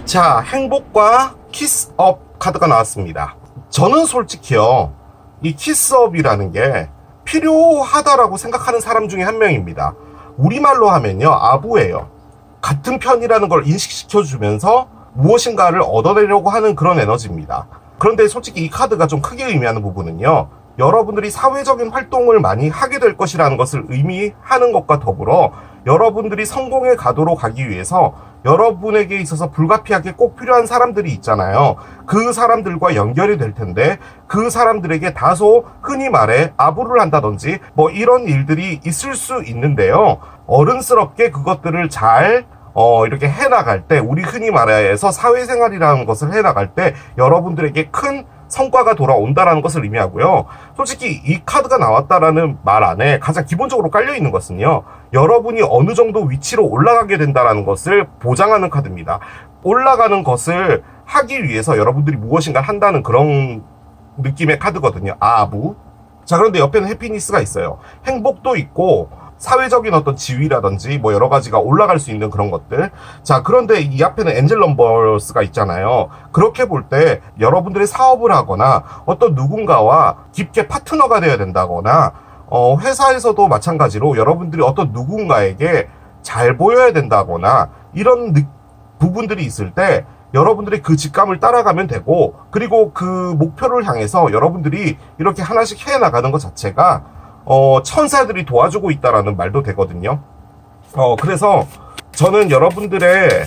A: 자, 행복과 키스업 카드가 나왔습니다. 저는 솔직히요 이 키스업이라는 게 필요하다라고 생각하는 사람 중에 한 명입니다. 우리말로 하면요 아부예요. 같은 편이라는 걸 인식시켜주면서 무엇인가를 얻어내려고 하는 그런 에너지입니다. 그런데 솔직히 이 카드가 좀 크게 의미하는 부분은요 여러분들이 사회적인 활동을 많이 하게 될 것이라는 것을 의미하는 것과 더불어 여러분들이 성공의 가도로 가기 위해서 여러분에게 있어서 불가피하게 꼭 필요한 사람들이 있잖아요. 그 사람들과 연결이 될 텐데 그 사람들에게 다소 흔히 말해 아부를 한다든지 뭐 이런 일들이 있을 수 있는데요. 어른스럽게 그것들을 잘 이렇게 해나갈 때 우리 흔히 말해서 사회생활이라는 것을 해나갈 때 여러분들에게 큰 성과가 돌아온다라는 것을 의미하고요. 솔직히 이 카드가 나왔다라는 말 안에 가장 기본적으로 깔려있는 것은요, 여러분이 어느 정도 위치로 올라가게 된다라는 것을 보장하는 카드입니다. 올라가는 것을 하기 위해서 여러분들이 무엇인가 한다는 그런 느낌의 카드거든요. 아부. 자, 그런데 옆에는 해피니스가 있어요. 행복도 있고 사회적인 어떤 지위라든지 뭐 여러 가지가 올라갈 수 있는 그런 것들. 자, 그런데 이 앞에는 엔젤 넘버스가 있잖아요. 그렇게 볼 때 여러분들이 사업을 하거나 어떤 누군가와 깊게 파트너가 되어야 된다거나 회사에서도 마찬가지로 여러분들이 어떤 누군가에게 잘 보여야 된다거나 이런 부분들이 있을 때 여러분들이 그 직감을 따라가면 되고, 그리고 그 목표를 향해서 여러분들이 이렇게 하나씩 해나가는 것 자체가 천사들이 도와주고 있다라는 말도 되거든요. 그래서 저는 여러분들의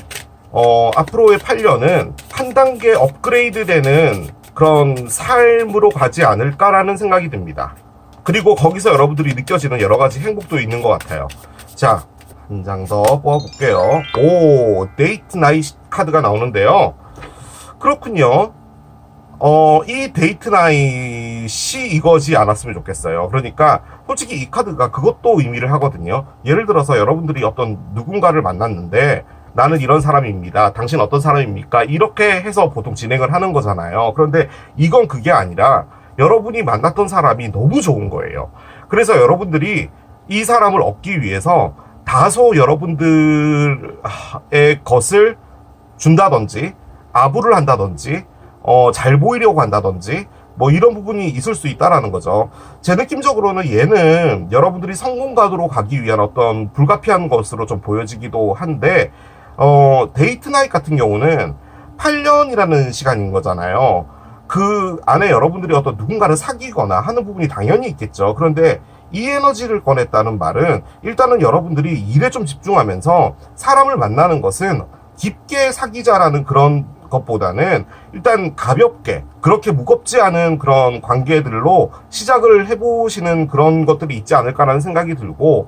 A: 앞으로의 8년은 한 단계 업그레이드 되는 그런 삶으로 가지 않을까라는 생각이 듭니다. 그리고 거기서 여러분들이 느껴지는 여러 가지 행복도 있는 것 같아요. 자, 한 장 더 뽑아볼게요. 오, 데이트 나잇 카드가 나오는데요. 그렇군요. 이 데이트 나잇이 이거지 않았으면 좋겠어요. 그러니까 솔직히 이 카드가 그것도 의미를 하거든요. 예를 들어서 여러분들이 어떤 누군가를 만났는데 나는 이런 사람입니다. 당신 어떤 사람입니까? 이렇게 해서 보통 진행을 하는 거잖아요. 그런데 이건 그게 아니라 여러분이 만났던 사람이 너무 좋은 거예요. 그래서 여러분들이 이 사람을 얻기 위해서 다소 여러분들의 것을 준다든지 아부를 한다든지 잘 보이려고 한다든지 뭐 이런 부분이 있을 수 있다라는 거죠. 제 느낌적으로는 얘는 여러분들이 성공가도로 가기 위한 어떤 불가피한 것으로 좀 보여지기도 한데, 데이트 나잇 같은 경우는 8년이라는 시간인 거잖아요. 그 안에 여러분들이 어떤 누군가를 사귀거나 하는 부분이 당연히 있겠죠. 그런데 이 에너지를 꺼냈다는 말은 일단은 여러분들이 일에 좀 집중하면서 사람을 만나는 것은 깊게 사귀자라는 그런 것보다는 일단 가볍게, 그렇게 무겁지 않은 그런 관계들로 시작을 해보시는 그런 것들이 있지 않을까라는 생각이 들고,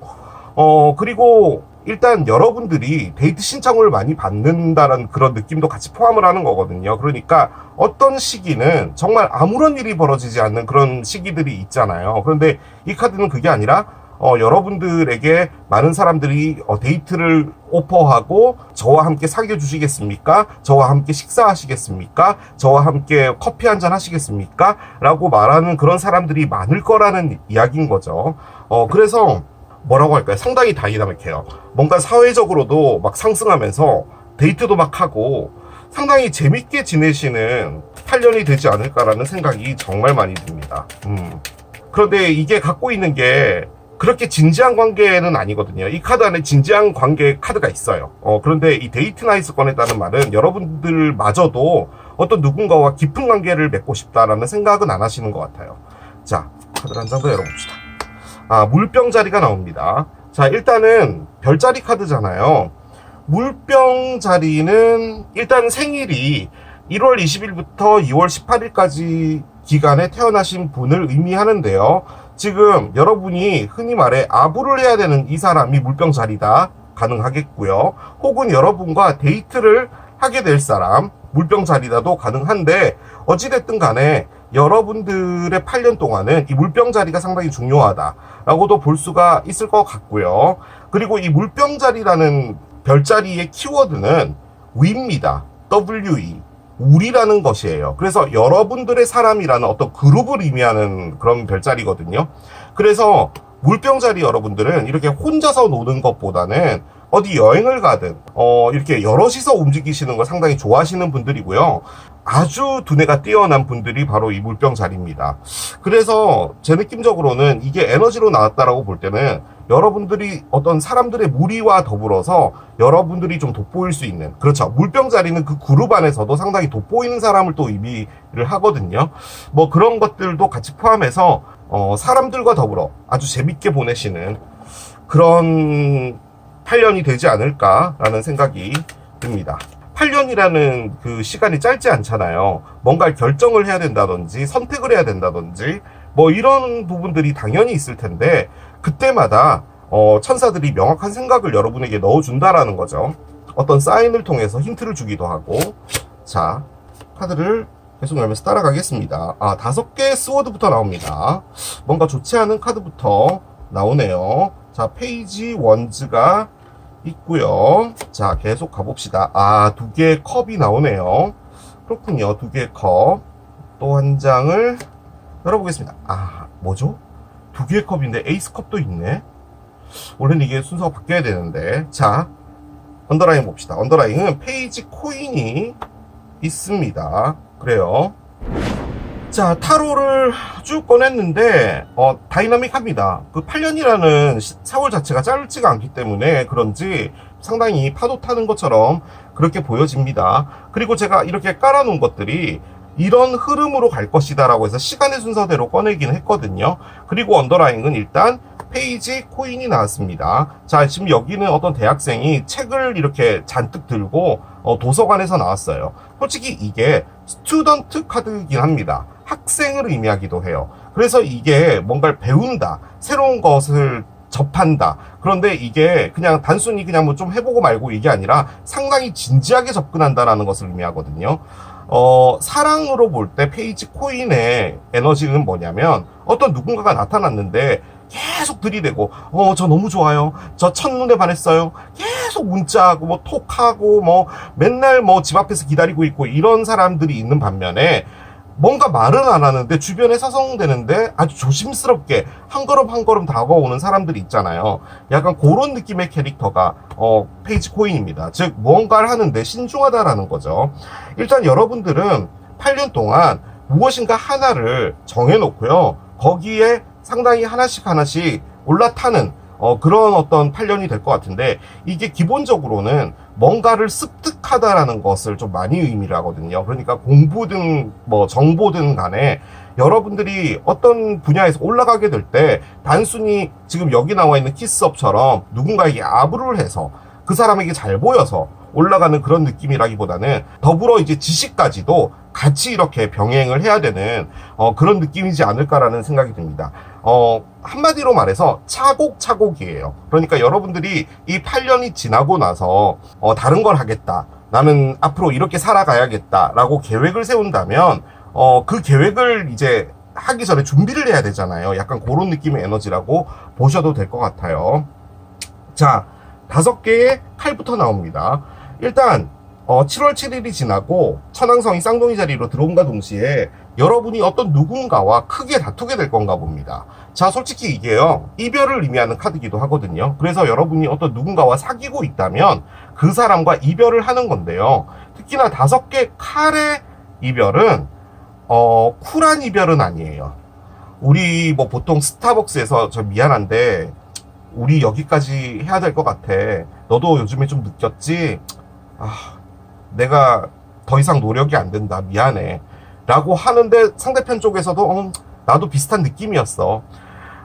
A: 그리고 일단 여러분들이 데이트 신청을 많이 받는다는 그런 느낌도 같이 포함을 하는 거거든요. 그러니까 어떤 시기는 정말 아무런 일이 벌어지지 않는 그런 시기들이 있잖아요. 그런데 이 카드는 그게 아니라 여러분들에게 많은 사람들이 데이트를 오퍼하고 저와 함께 사귀어 주시겠습니까? 저와 함께 식사하시겠습니까? 저와 함께 커피 한잔 하시겠습니까? 라고 말하는 그런 사람들이 많을 거라는 이야기인 거죠. 그래서 뭐라고 할까요? 상당히 다이나믹해요. 뭔가 사회적으로도 막 상승하면서 데이트도 막 하고 상당히 재밌게 지내시는 8년이 되지 않을까라는 생각이 정말 많이 듭니다. 그런데 이게 갖고 있는 게 그렇게 진지한 관계는 아니거든요. 이 카드 안에 진지한 관계 카드가 있어요. 그런데 이 데이트 나잇을 꺼냈다는 말은 여러분들마저도 어떤 누군가와 깊은 관계를 맺고 싶다라는 생각은 안 하시는 것 같아요. 자, 카드를 한 장 더 열어봅시다. 물병 자리가 나옵니다. 자, 일단은 별자리 카드잖아요. 물병 자리는 일단 생일이 1월 20일부터 2월 18일까지 기간에 태어나신 분을 의미하는데요. 지금 여러분이 흔히 말해 아부를 해야 되는 이 사람이 물병 자리다 가능하겠고요. 혹은 여러분과 데이트를 하게 될 사람 물병 자리다도 가능한데, 어찌됐든 간에 여러분들의 8년 동안은 이 물병 자리가 상당히 중요하다라고도 볼 수가 있을 것 같고요. 그리고 이 물병 자리라는 별자리의 키워드는 we입니다. we. 우리라는 것이에요. 그래서 여러분들의 사람이라는 어떤 그룹을 의미하는 그런 별자리거든요. 그래서 물병 자리 여러분들은 이렇게 혼자서 노는 것보다는 어디 여행을 가든 이렇게 여럿이서 움직이시는 걸 상당히 좋아하시는 분들이고요. 아주 두뇌가 뛰어난 분들이 바로 이 물병 자리입니다. 그래서 제 느낌적으로는 이게 에너지로 나왔다라고 볼 때는 여러분들이 어떤 사람들의 무리와 더불어서 여러분들이 좀 돋보일 수 있는, 그렇죠, 물병 자리는 그 그룹 안에서도 상당히 돋보이는 사람을 또 의미를 하거든요. 뭐 그런 것들도 같이 포함해서 사람들과 더불어 아주 재밌게 보내시는 그런 8년이 되지 않을까라는 생각이 듭니다. 8년이라는 그 시간이 짧지 않잖아요. 뭔가 결정을 해야 된다든지 선택을 해야 된다든지 뭐 이런 부분들이 당연히 있을 텐데, 그때마다 천사들이 명확한 생각을 여러분에게 넣어준다라는 거죠. 어떤 사인을 통해서 힌트를 주기도 하고. 자, 카드를 계속 열면서 따라가겠습니다. 5개의 스워드부터 나옵니다. 뭔가 좋지 않은 카드부터 나오네요. 자, 페이지 원즈가 있고요. 자, 계속 가봅시다. 2개의 컵이 나오네요. 그렇군요. 2개의 컵. 또 한 장을 열어보겠습니다. 뭐죠? 2개의 컵인데 에이스 컵도 있네. 원래는 이게 순서가 바뀌어야 되는데. 자, 언더라인 봅시다. 언더라인은 페이지 코인이 있습니다. 그래요. 자, 타로를 쭉 꺼냈는데 다이나믹합니다. 그 8년이라는 세월 자체가 짧지가 않기 때문에 그런지 상당히 파도 타는 것처럼 그렇게 보여집니다. 그리고 제가 이렇게 깔아놓은 것들이 이런 흐름으로 갈 것이다 라고 해서 시간의 순서대로 꺼내긴 했거든요. 그리고 언더라인은 일단 페이지 코인이 나왔습니다. 자, 지금 여기는 어떤 대학생이 책을 이렇게 잔뜩 들고 도서관에서 나왔어요. 솔직히 이게 스튜던트 카드이긴 합니다. 학생을 의미하기도 해요. 그래서 이게 뭔가를 배운다, 새로운 것을 접한다. 그런데 이게 그냥 단순히 그냥 뭐 좀 해보고 말고 이게 아니라 상당히 진지하게 접근한다라는 것을 의미하거든요. 사랑으로 볼 때 페이지 코인의 에너지는 뭐냐면 어떤 누군가가 나타났는데 계속 들이대고 저 너무 좋아요, 저 첫눈에 반했어요, 계속 문자하고 뭐 톡하고 뭐 맨날 뭐 집 앞에서 기다리고 있고 이런 사람들이 있는 반면에 뭔가 말은 안 하는데 주변에 서성대는데 아주 조심스럽게 한 걸음 한 걸음 다가오는 사람들이 있잖아요. 약간 그런 느낌의 캐릭터가 페이지 코인입니다. 즉 무언가를 하는데 신중하다라는 거죠. 일단 여러분들은 8년 동안 무엇인가 하나를 정해놓고요, 거기에 상당히 하나씩 올라타는 그런 어떤 8년이 될 것 같은데, 이게 기본적으로는 뭔가를 습득하다라는 것을 좀 많이 의미를 하거든요. 그러니까 공부든 뭐 정보든 간에 여러분들이 어떤 분야에서 올라가게 될 때 단순히 지금 여기 나와 있는 키스업처럼 누군가에게 아부를 해서 그 사람에게 잘 보여서 올라가는 그런 느낌이라기보다는 더불어 이제 지식까지도 같이 이렇게 병행을 해야 되는 그런 느낌이지 않을까라는 생각이 듭니다. 한마디로 말해서 차곡차곡이에요. 그러니까 여러분들이 이 8년이 지나고 나서 다른 걸 하겠다, 나는 앞으로 이렇게 살아가야겠다 라고 계획을 세운다면 그 계획을 이제 하기 전에 준비를 해야 되잖아요. 약간 그런 느낌의 에너지라고 보셔도 될 것 같아요. 자, 5개의 칼부터 나옵니다. 일단 7월 7일이 지나고 천왕성이 쌍둥이 자리로 들어온과 동시에 여러분이 어떤 누군가와 크게 다투게 될 건가 봅니다. 자, 솔직히 이게요, 이별을 의미하는 카드기도 하거든요. 그래서 여러분이 어떤 누군가와 사귀고 있다면 그 사람과 이별을 하는 건데요. 특히나 5개 칼의 이별은 쿨한 이별은 아니에요. 우리 뭐 보통 스타벅스에서 저 미안한데 우리 여기까지 해야 될 것 같아, 너도 요즘에 좀 느꼈지? 내가 더 이상 노력이 안 된다, 미안해 라고 하는데 상대편 쪽에서도 나도 비슷한 느낌이었어,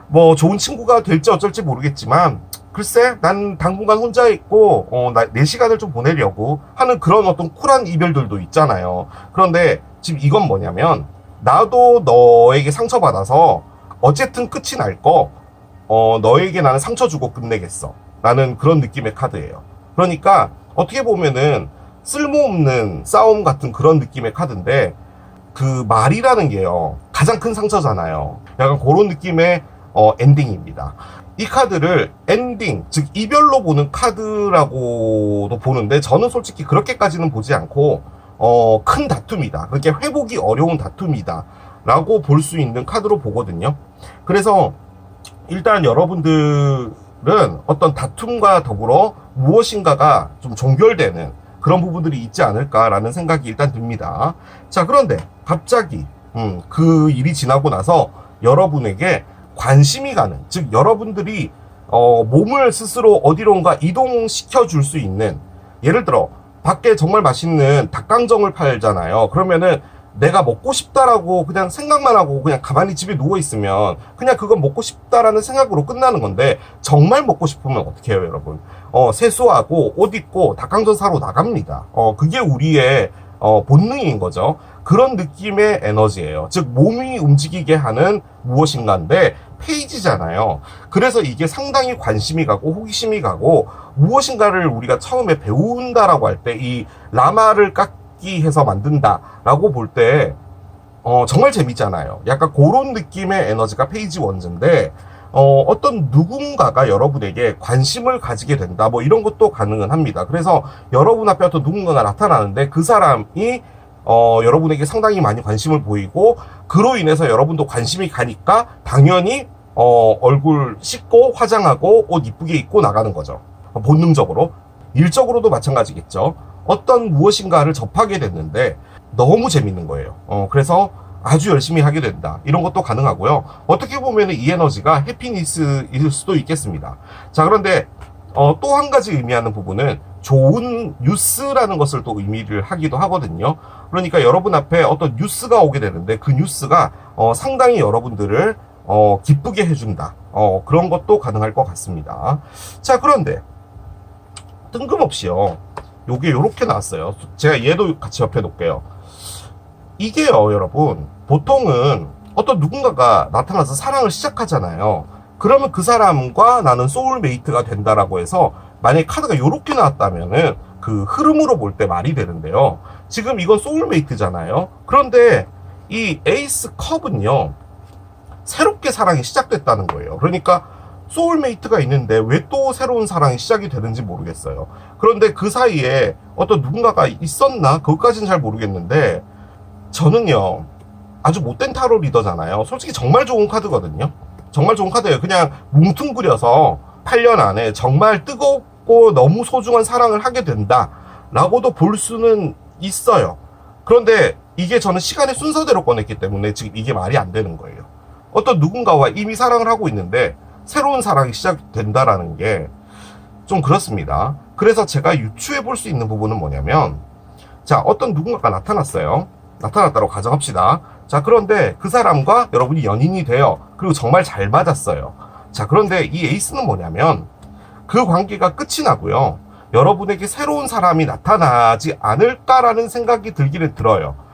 A: 뭐 좋은 친구가 될지 어쩔지 모르겠지만 글쎄 난 당분간 혼자 있고 내 시간을 좀 보내려고 하는 그런 어떤 쿨한 이별들도 있잖아요. 그런데 지금 이건 뭐냐면, 나도 너에게 상처받아서 어쨌든 끝이 날 거 너에게 나는 상처 주고 끝내겠어 라는 그런 느낌의 카드예요. 그러니까 어떻게 보면은 쓸모없는 싸움 같은 그런 느낌의 카드인데, 그 말이라는 게요 가장 큰 상처잖아요. 약간 그런 느낌의 엔딩입니다. 이 카드를 엔딩, 즉 이별로 보는 카드라고도 보는데, 저는 솔직히 그렇게까지는 보지 않고 큰 다툼이다, 그렇게 회복이 어려운 다툼이다 라고 볼 수 있는 카드로 보거든요. 그래서 일단 여러분들은 어떤 다툼과 더불어 무엇인가가 좀 종결되는 그런 부분들이 있지 않을까라는 생각이 일단 듭니다. 자, 그런데 갑자기 그 일이 지나고 나서 여러분에게 관심이 가는, 즉 여러분들이 몸을 스스로 어디론가 이동시켜 줄 수 있는, 예를 들어 밖에 정말 맛있는 닭강정을 팔잖아요. 그러면은 내가 먹고 싶다라고 그냥 생각만 하고 그냥 가만히 집에 누워있으면 그냥 그건 먹고 싶다라는 생각으로 끝나는 건데, 정말 먹고 싶으면 어떻게 해요, 여러분? 세수하고 옷 입고 닭강정 사러 나갑니다. 그게 우리의 본능인 거죠. 그런 느낌의 에너지예요. 즉 몸이 움직이게 하는 무엇인가인데 페이지잖아요. 그래서 이게 상당히 관심이 가고 호기심이 가고, 무엇인가를 우리가 처음에 배운다라고 할 때 이 라마를 깎기 해서 만든다라고 볼 때 정말 재밌잖아요. 약간 그런 느낌의 에너지가 페이지 원즈인데, 어떤 누군가가 여러분에게 관심을 가지게 된다. 뭐 이런 것도 가능은 합니다. 그래서 여러분 앞에 어떤 누군가가 나타나는데 그 사람이 여러분에게 상당히 많이 관심을 보이고, 그로 인해서 여러분도 관심이 가니까 당연히 얼굴 씻고 화장하고 옷 이쁘게 입고 나가는 거죠. 본능적으로. 일적으로도 마찬가지겠죠. 어떤 무엇인가를 접하게 됐는데 너무 재밌는 거예요. 그래서 아주 열심히 하게 된다. 이런 것도 가능하고요. 어떻게 보면 이 에너지가 해피니스일 수도 있겠습니다. 자, 그런데 또 한 가지 의미하는 부분은 좋은 뉴스라는 것을 또 의미를 하기도 하거든요. 그러니까 여러분 앞에 어떤 뉴스가 오게 되는데 그 뉴스가 상당히 여러분들을 기쁘게 해준다. 그런 것도 가능할 것 같습니다. 자, 그런데 뜬금없이요. 요게 요렇게 나왔어요. 제가 얘도 같이 옆에 놓을게요. 이게요, 여러분. 보통은 어떤 누군가가 나타나서 사랑을 시작하잖아요. 그러면 그 사람과 나는 소울메이트가 된다라고 해서 만약에 카드가 요렇게 나왔다면은 그 흐름으로 볼 때 말이 되는데요. 지금 이건 소울메이트잖아요. 그런데 이 에이스 컵은요, 새롭게 사랑이 시작됐다는 거예요. 그러니까 소울메이트가 있는데 왜 또 새로운 사랑이 시작이 되는지 모르겠어요. 그런데 그 사이에 어떤 누군가가 있었나? 그것까지는 잘 모르겠는데, 저는요, 아주 못된 타로 리더잖아요. 솔직히 정말 좋은 카드거든요. 정말 좋은 카드예요. 그냥 뭉퉁그려서 8년 안에 정말 뜨겁고 너무 소중한 사랑을 하게 된다 라고도 볼 수는 있어요. 그런데 이게 저는 시간의 순서대로 꺼냈기 때문에 지금 이게 말이 안 되는 거예요. 어떤 누군가와 이미 사랑을 하고 있는데 새로운 사랑이 시작된다라는 게 좀 그렇습니다. 그래서 제가 유추해 볼 수 있는 부분은 뭐냐면, 자, 어떤 누군가가 나타났어요. 나타났다고 가정합시다. 자, 그런데 그 사람과 여러분이 연인이 돼요. 그리고 정말 잘 맞았어요. 자, 그런데 이 에이스는 뭐냐면 그 관계가 끝이 나고요. 여러분에게 새로운 사람이 나타나지 않을까라는 생각이 들기는 들어요.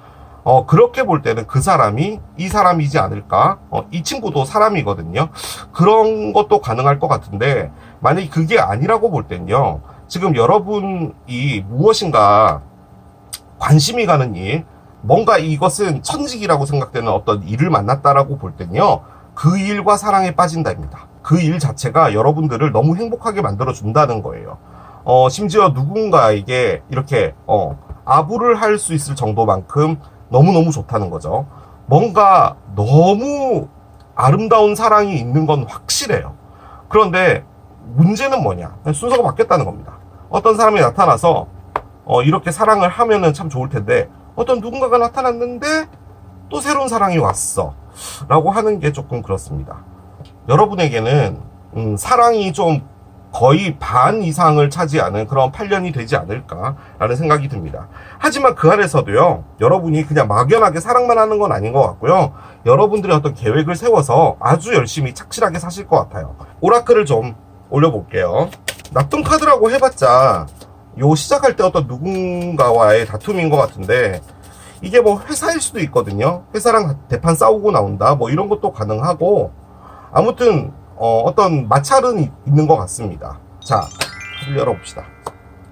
A: 그렇게 볼 때는 그 사람이 이 사람이지 않을까? 이 친구도 사람이거든요. 그런 것도 가능할 것 같은데, 만약에 그게 아니라고 볼 땐요, 지금 여러분이 무엇인가 관심이 가는 일, 뭔가 이것은 천직이라고 생각되는 어떤 일을 만났다라고 볼 땐요, 그 일과 사랑에 빠진다입니다. 그 일 자체가 여러분들을 너무 행복하게 만들어 준다는 거예요. 심지어 누군가에게 이렇게 아부를 할 수 있을 정도만큼 너무너무 좋다는 거죠. 뭔가 너무 아름다운 사랑이 있는 건 확실해요. 그런데 문제는 뭐냐? 순서가 바뀌었다는 겁니다. 어떤 사람이 나타나서 이렇게 사랑을 하면은 참 좋을 텐데, 어떤 누군가가 나타났는데 또 새로운 사랑이 왔어 라고 하는 게 조금 그렇습니다. 여러분에게는 사랑이 좀 거의 반 이상을 차지하는 그런 8년이 되지 않을까라는 생각이 듭니다. 하지만 그 안에서도요, 여러분이 그냥 막연하게 사랑만 하는 건 아닌 것 같고요. 여러분들의 어떤 계획을 세워서 아주 열심히 착실하게 사실 것 같아요. 오라클을 좀 올려볼게요. 나쁜 카드라고 해봤자 요 시작할 때 어떤 누군가와의 다툼인 것 같은데, 이게 뭐 회사일 수도 있거든요. 회사랑 대판 싸우고 나온다, 뭐 이런 것도 가능하고, 아무튼 어떤 마찰은 있는 것 같습니다. 자, 카드를 열어봅시다.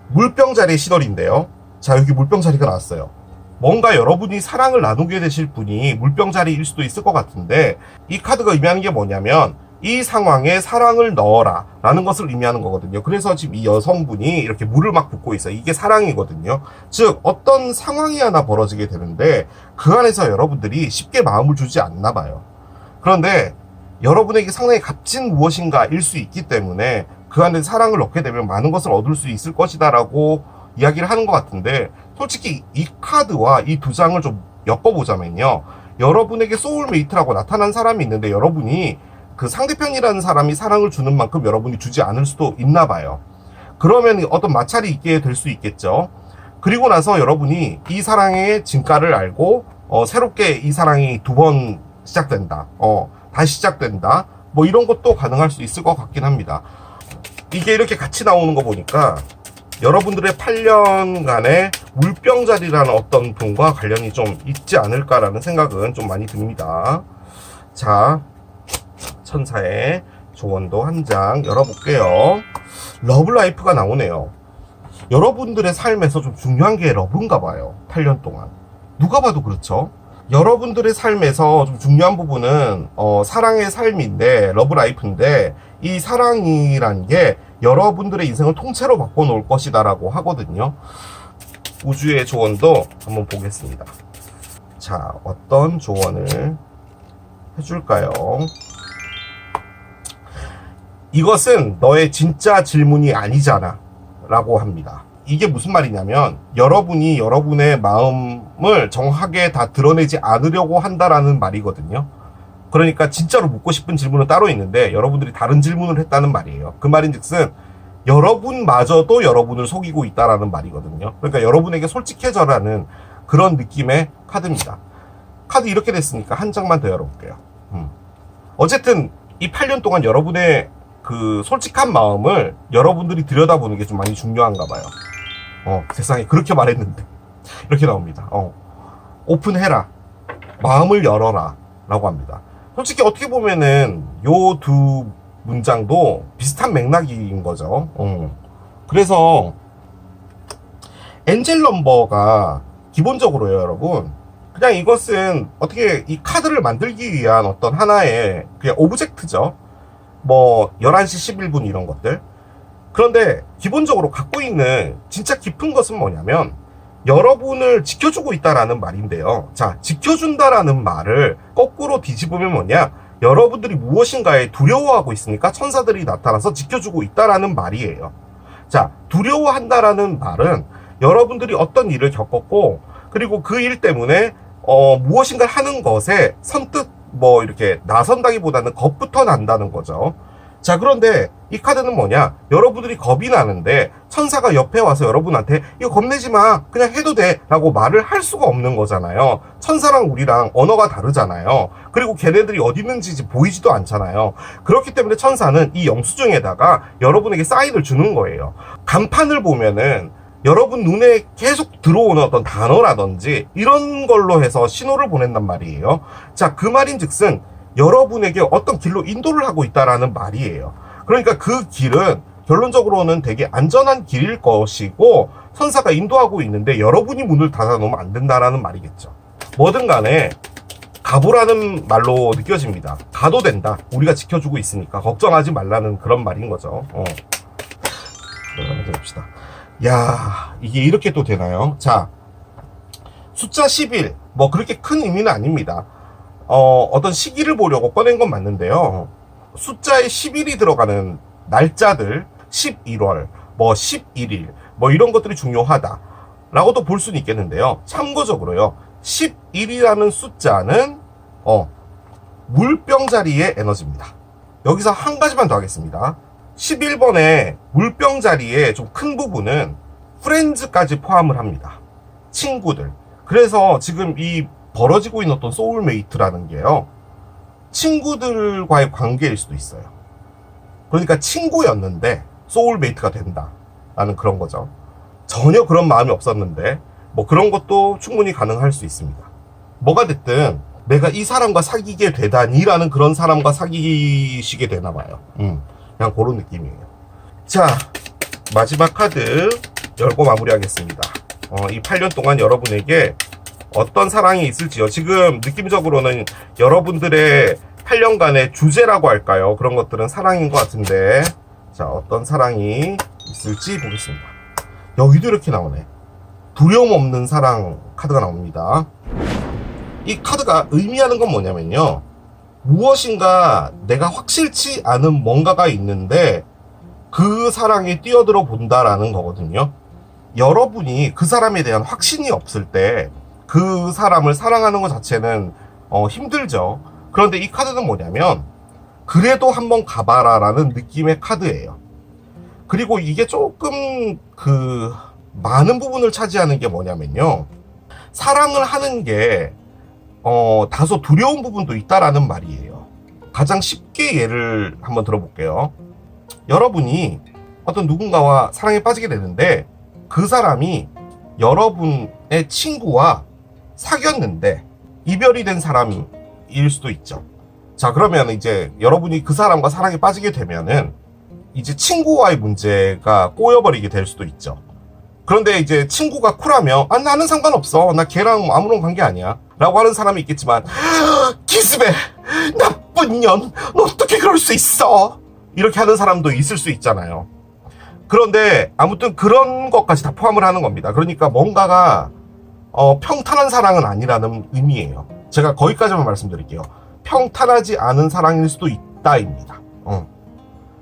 A: 물병자리의 시설인데요. 자, 여기 물병자리가 나왔어요. 뭔가 여러분이 사랑을 나누게 되실 분이 물병자리일 수도 있을 것 같은데, 이 카드가 의미하는 게 뭐냐면 이 상황에 사랑을 넣어라 라는 것을 의미하는 거거든요. 그래서 지금 이 여성분이 이렇게 물을 막 붓고 있어요. 이게 사랑이거든요. 즉 어떤 상황이 하나 벌어지게 되는데 그 안에서 여러분들이 쉽게 마음을 주지 않나 봐요. 그런데 여러분에게 상당히 값진 무엇인가일 수 있기 때문에 그 안에 사랑을 넣게 되면 많은 것을 얻을 수 있을 것이다 라고 이야기를 하는 것 같은데, 솔직히 이 카드와 이 두 장을 좀 엮어보자면요, 여러분에게 소울메이트라고 나타난 사람이 있는데 여러분이 그 상대편이라는 사람이 사랑을 주는 만큼 여러분이 주지 않을 수도 있나 봐요. 그러면 어떤 마찰이 있게 될 수 있겠죠. 그리고 나서 여러분이 이 사랑의 진가를 알고 새롭게 이 사랑이 두 번 시작된다, 다시 시작된다, 뭐 이런 것도 가능할 수 있을 것 같긴 합니다. 이게 이렇게 같이 나오는 거 보니까 여러분들의 8년간의 물병자리라는 어떤 분과 관련이 좀 있지 않을까라는 생각은 좀 많이 듭니다. 자, 천사의 조언도 한 장 열어볼게요. 러브라이프가 나오네요. 여러분들의 삶에서 좀 중요한 게 러브인가 봐요. 8년 동안 누가 봐도 그렇죠. 여러분들의 삶에서 좀 중요한 부분은 사랑의 삶인데, 러브라이프인데, 이 사랑이란 게 여러분들의 인생을 통째로 바꿔놓을 것이다 라고 하거든요. 우주의 조언도 한번 보겠습니다. 자, 어떤 조언을 해줄까요? 이것은 너의 진짜 질문이 아니잖아 라고 합니다. 이게 무슨 말이냐면, 여러분이 여러분의 마음을 정확하게 다 드러내지 않으려고 한다라는 말이거든요. 그러니까 진짜로 묻고 싶은 질문은 따로 있는데 여러분들이 다른 질문을 했다는 말이에요. 그 말인즉슨 여러분마저도 여러분을 속이고 있다라는 말이거든요. 그러니까 여러분에게 솔직해져라는 그런 느낌의 카드입니다. 카드 이렇게 됐으니까 한 장만 더 열어볼게요. 어쨌든 이 8년 동안 여러분의 그 솔직한 마음을 여러분들이 들여다보는 게 좀 많이 중요한가 봐요. 세상에 그렇게 말했는데 이렇게 나옵니다. 오픈해라, 마음을 열어라 라고 합니다. 솔직히 어떻게 보면은 요 두 문장도 비슷한 맥락인 거죠. 그래서 엔젤 넘버가 기본적으로요, 여러분, 그냥 이것은 어떻게 이 카드를 만들기 위한 어떤 하나의 그냥 오브젝트죠. 뭐 11시 11분 이런 것들. 그런데 기본적으로 갖고 있는 진짜 깊은 것은 뭐냐면 여러분을 지켜주고 있다라는 말인데요. 자, 지켜준다라는 말을 거꾸로 뒤집으면 뭐냐? 여러분들이 무엇인가에 두려워하고 있으니까 천사들이 나타나서 지켜주고 있다라는 말이에요. 자, 두려워한다라는 말은 여러분들이 어떤 일을 겪었고, 그리고 그 일 때문에 무엇인가를 하는 것에 선뜻 뭐 이렇게 나선다기보다는 겁부터 난다는 거죠. 자, 그런데 이 카드는 뭐냐? 여러분들이 겁이 나는데 천사가 옆에 와서 여러분한테 이거 겁내지 마, 그냥 해도 돼 라고 말을 할 수가 없는 거잖아요. 천사랑 우리랑 언어가 다르잖아요. 그리고 걔네들이 어디 있는지 보이지도 않잖아요. 그렇기 때문에 천사는 이 영수증에다가 여러분에게 사인을 주는 거예요. 간판을 보면은 여러분 눈에 계속 들어오는 어떤 단어라든지 이런 걸로 해서 신호를 보낸단 말이에요. 자, 그 말인즉슨 여러분에게 어떤 길로 인도를 하고 있다라는 말이에요. 그러니까 그 길은 결론적으로는 되게 안전한 길일 것이고 천사가 인도하고 있는데 여러분이 문을 닫아놓으면 안 된다라는 말이겠죠. 뭐든 간에 가보라는 말로 느껴집니다. 가도 된다, 우리가 지켜주고 있으니까 걱정하지 말라는 그런 말인 거죠. 들어가서 봅시다. 야, 이게 이렇게 또 되나요? 자, 숫자 11, 뭐 그렇게 큰 의미는 아닙니다. 어떤 시기를 보려고 꺼낸 건 맞는데요. 숫자에 10일이 들어가는 날짜들, 11월, 뭐 11일, 뭐 이런 것들이 중요하다 라고도 볼 수는 있겠는데요. 참고적으로요, 11이라는 숫자는 물병 자리의 에너지입니다. 여기서 한 가지만 더 하겠습니다. 11번의 물병 자리의 좀 큰 부분은 프렌즈까지 포함을 합니다. 친구들. 그래서 지금 이 벌어지고 있는 어떤 소울메이트라는 게요, 친구들과의 관계일 수도 있어요. 그러니까 친구였는데 소울메이트가 된다라는 그런 거죠. 전혀 그런 마음이 없었는데 뭐 그런 것도 충분히 가능할 수 있습니다. 뭐가 됐든 내가 이 사람과 사귀게 되다니라는 그런 사람과 사귀시게 되나 봐요. 그냥 그런 느낌이에요. 자, 마지막 카드 열고 마무리하겠습니다. 이 8년 동안 여러분에게 어떤 사랑이 있을지요. 지금 느낌적으로는 여러분들의 8년간의 주제라고 할까요? 그런 것들은 사랑인 것 같은데, 자, 어떤 사랑이 있을지 보겠습니다. 여기도 이렇게 나오네. 두려움 없는 사랑 카드가 나옵니다. 이 카드가 의미하는 건 뭐냐면요, 무엇인가 내가 확실치 않은 뭔가가 있는데 그 사랑에 뛰어들어 본다라는 거거든요. 여러분이 그 사람에 대한 확신이 없을 때 그 사람을 사랑하는 것 자체는 힘들죠. 그런데 이 카드는 뭐냐면 그래도 한번 가봐라 라는 느낌의 카드예요. 그리고 이게 조금 많은 부분을 차지하는 게 뭐냐면요, 사랑을 하는 게 다소 두려운 부분도 있다라는 말이에요. 가장 쉽게 예를 한번 들어볼게요. 여러분이 어떤 누군가와 사랑에 빠지게 되는데 그 사람이 여러분의 친구와 사귀었는데 이별이 된 사람일 수도 있죠. 자, 그러면 이제 여러분이 그 사람과 사랑에 빠지게 되면은 이제 친구와의 문제가 꼬여버리게 될 수도 있죠. 그런데 이제 친구가 쿨하면 아 나는 상관없어 나 걔랑 아무런 관계 아니야 라고 하는 사람이 있겠지만 기집애 나쁜 년 너 어떻게 그럴 수 있어 이렇게 하는 사람도 있을 수 있잖아요. 그런데 아무튼 그런 것까지 다 포함을 하는 겁니다. 그러니까 뭔가가 평탄한 사랑은 아니라는 의미예요. 제가 거기까지만 말씀드릴게요. 평탄하지 않은 사랑일 수도 있다입니다.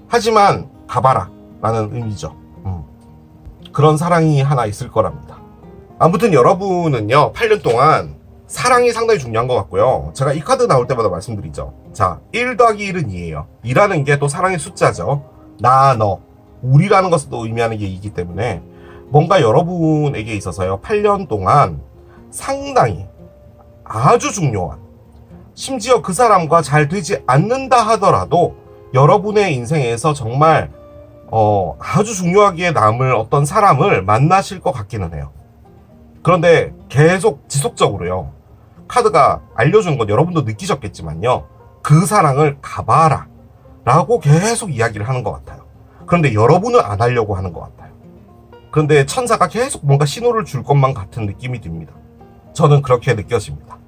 A: 하지만 가봐라 라는 의미죠. 그런 사랑이 하나 있을 거랍니다. 아무튼 여러분은요 8년 동안 사랑이 상당히 중요한 것 같고요. 제가 이 카드 나올 때마다 말씀드리죠. 자, 1 더하기 1은 2예요. 2라는 게 또 사랑의 숫자죠. 나, 너, 우리라는 것을 또 의미하는 게 2이기 때문에 뭔가 여러분에게 있어서요 8년 동안 상당히 아주 중요한, 심지어 그 사람과 잘 되지 않는다 하더라도 여러분의 인생에서 정말 아주 중요하게 남을 어떤 사람을 만나실 것 같기는 해요. 그런데 계속 지속적으로요 카드가 알려준 건 여러분도 느끼셨겠지만요 그 사랑을 가봐라 라고 계속 이야기를 하는 것 같아요. 그런데 여러분은 안 하려고 하는 것 같아요. 그런데 천사가 계속 뭔가 신호를 줄 것만 같은 느낌이 듭니다. 저는 그렇게 느껴집니다.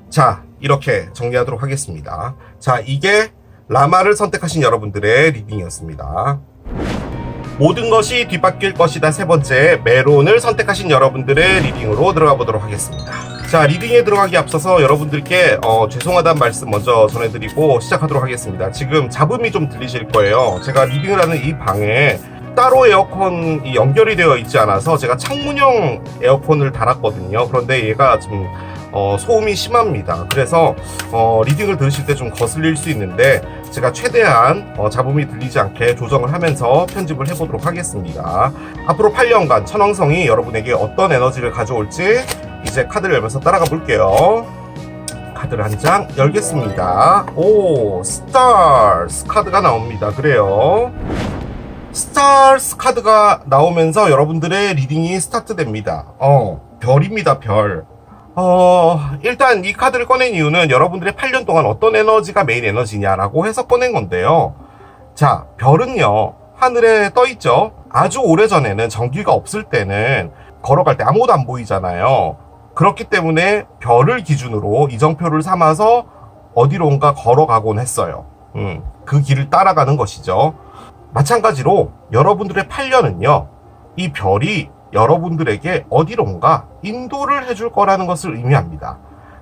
A: 자, 이렇게 정리하도록 하겠습니다. 자, 이게 라마를 선택하신 여러분들의 리딩이었습니다. 모든 것이 뒤바뀔 것이다 세 번째, 메론을 선택하신 여러분들의 리딩으로 들어가 보도록 하겠습니다. 자, 리딩에 들어가기 앞서서 여러분들께 죄송하다는 말씀 먼저 전해드리고 시작하도록 하겠습니다. 지금 잡음이 좀 들리실 거예요. 제가 리딩을 하는 이 방에 따로 에어컨이 연결이 되어 있지 않아서 제가 창문형 에어컨을 달았거든요. 그런데 얘가 좀 소음이 심합니다. 그래서 리딩을 들으실 때 좀 거슬릴 수 있는데 제가 최대한 잡음이 들리지 않게 조정을 하면서 편집을 해보도록 하겠습니다. 앞으로 8년간 천왕성이 여러분에게 어떤 에너지를 가져올지 이제 카드를 열면서 따라가 볼게요. 카드를 한 장 열겠습니다. 오, 스타스 카드가 나옵니다. 그래요. 스타스 카드가 나오면서 여러분들의 리딩이 스타트됩니다. 별입니다, 별. 일단 이 카드를 꺼낸 이유는 여러분들의 8년 동안 어떤 에너지가 메인 에너지냐라고 해서 꺼낸 건데요. 자, 별은요, 하늘에 떠 있죠? 아주 오래전에는 전기가 없을 때는 걸어갈 때 아무것도 안 보이잖아요. 그렇기 때문에 별을 기준으로 이정표를 삼아서 어디론가 걸어가곤 했어요. 그 길을 따라가는 것이죠. 마찬가지로 여러분들의 8년은요, 이 별이 여러분들에게 어디론가 인도를 해줄 거라는 것을 의미합니다.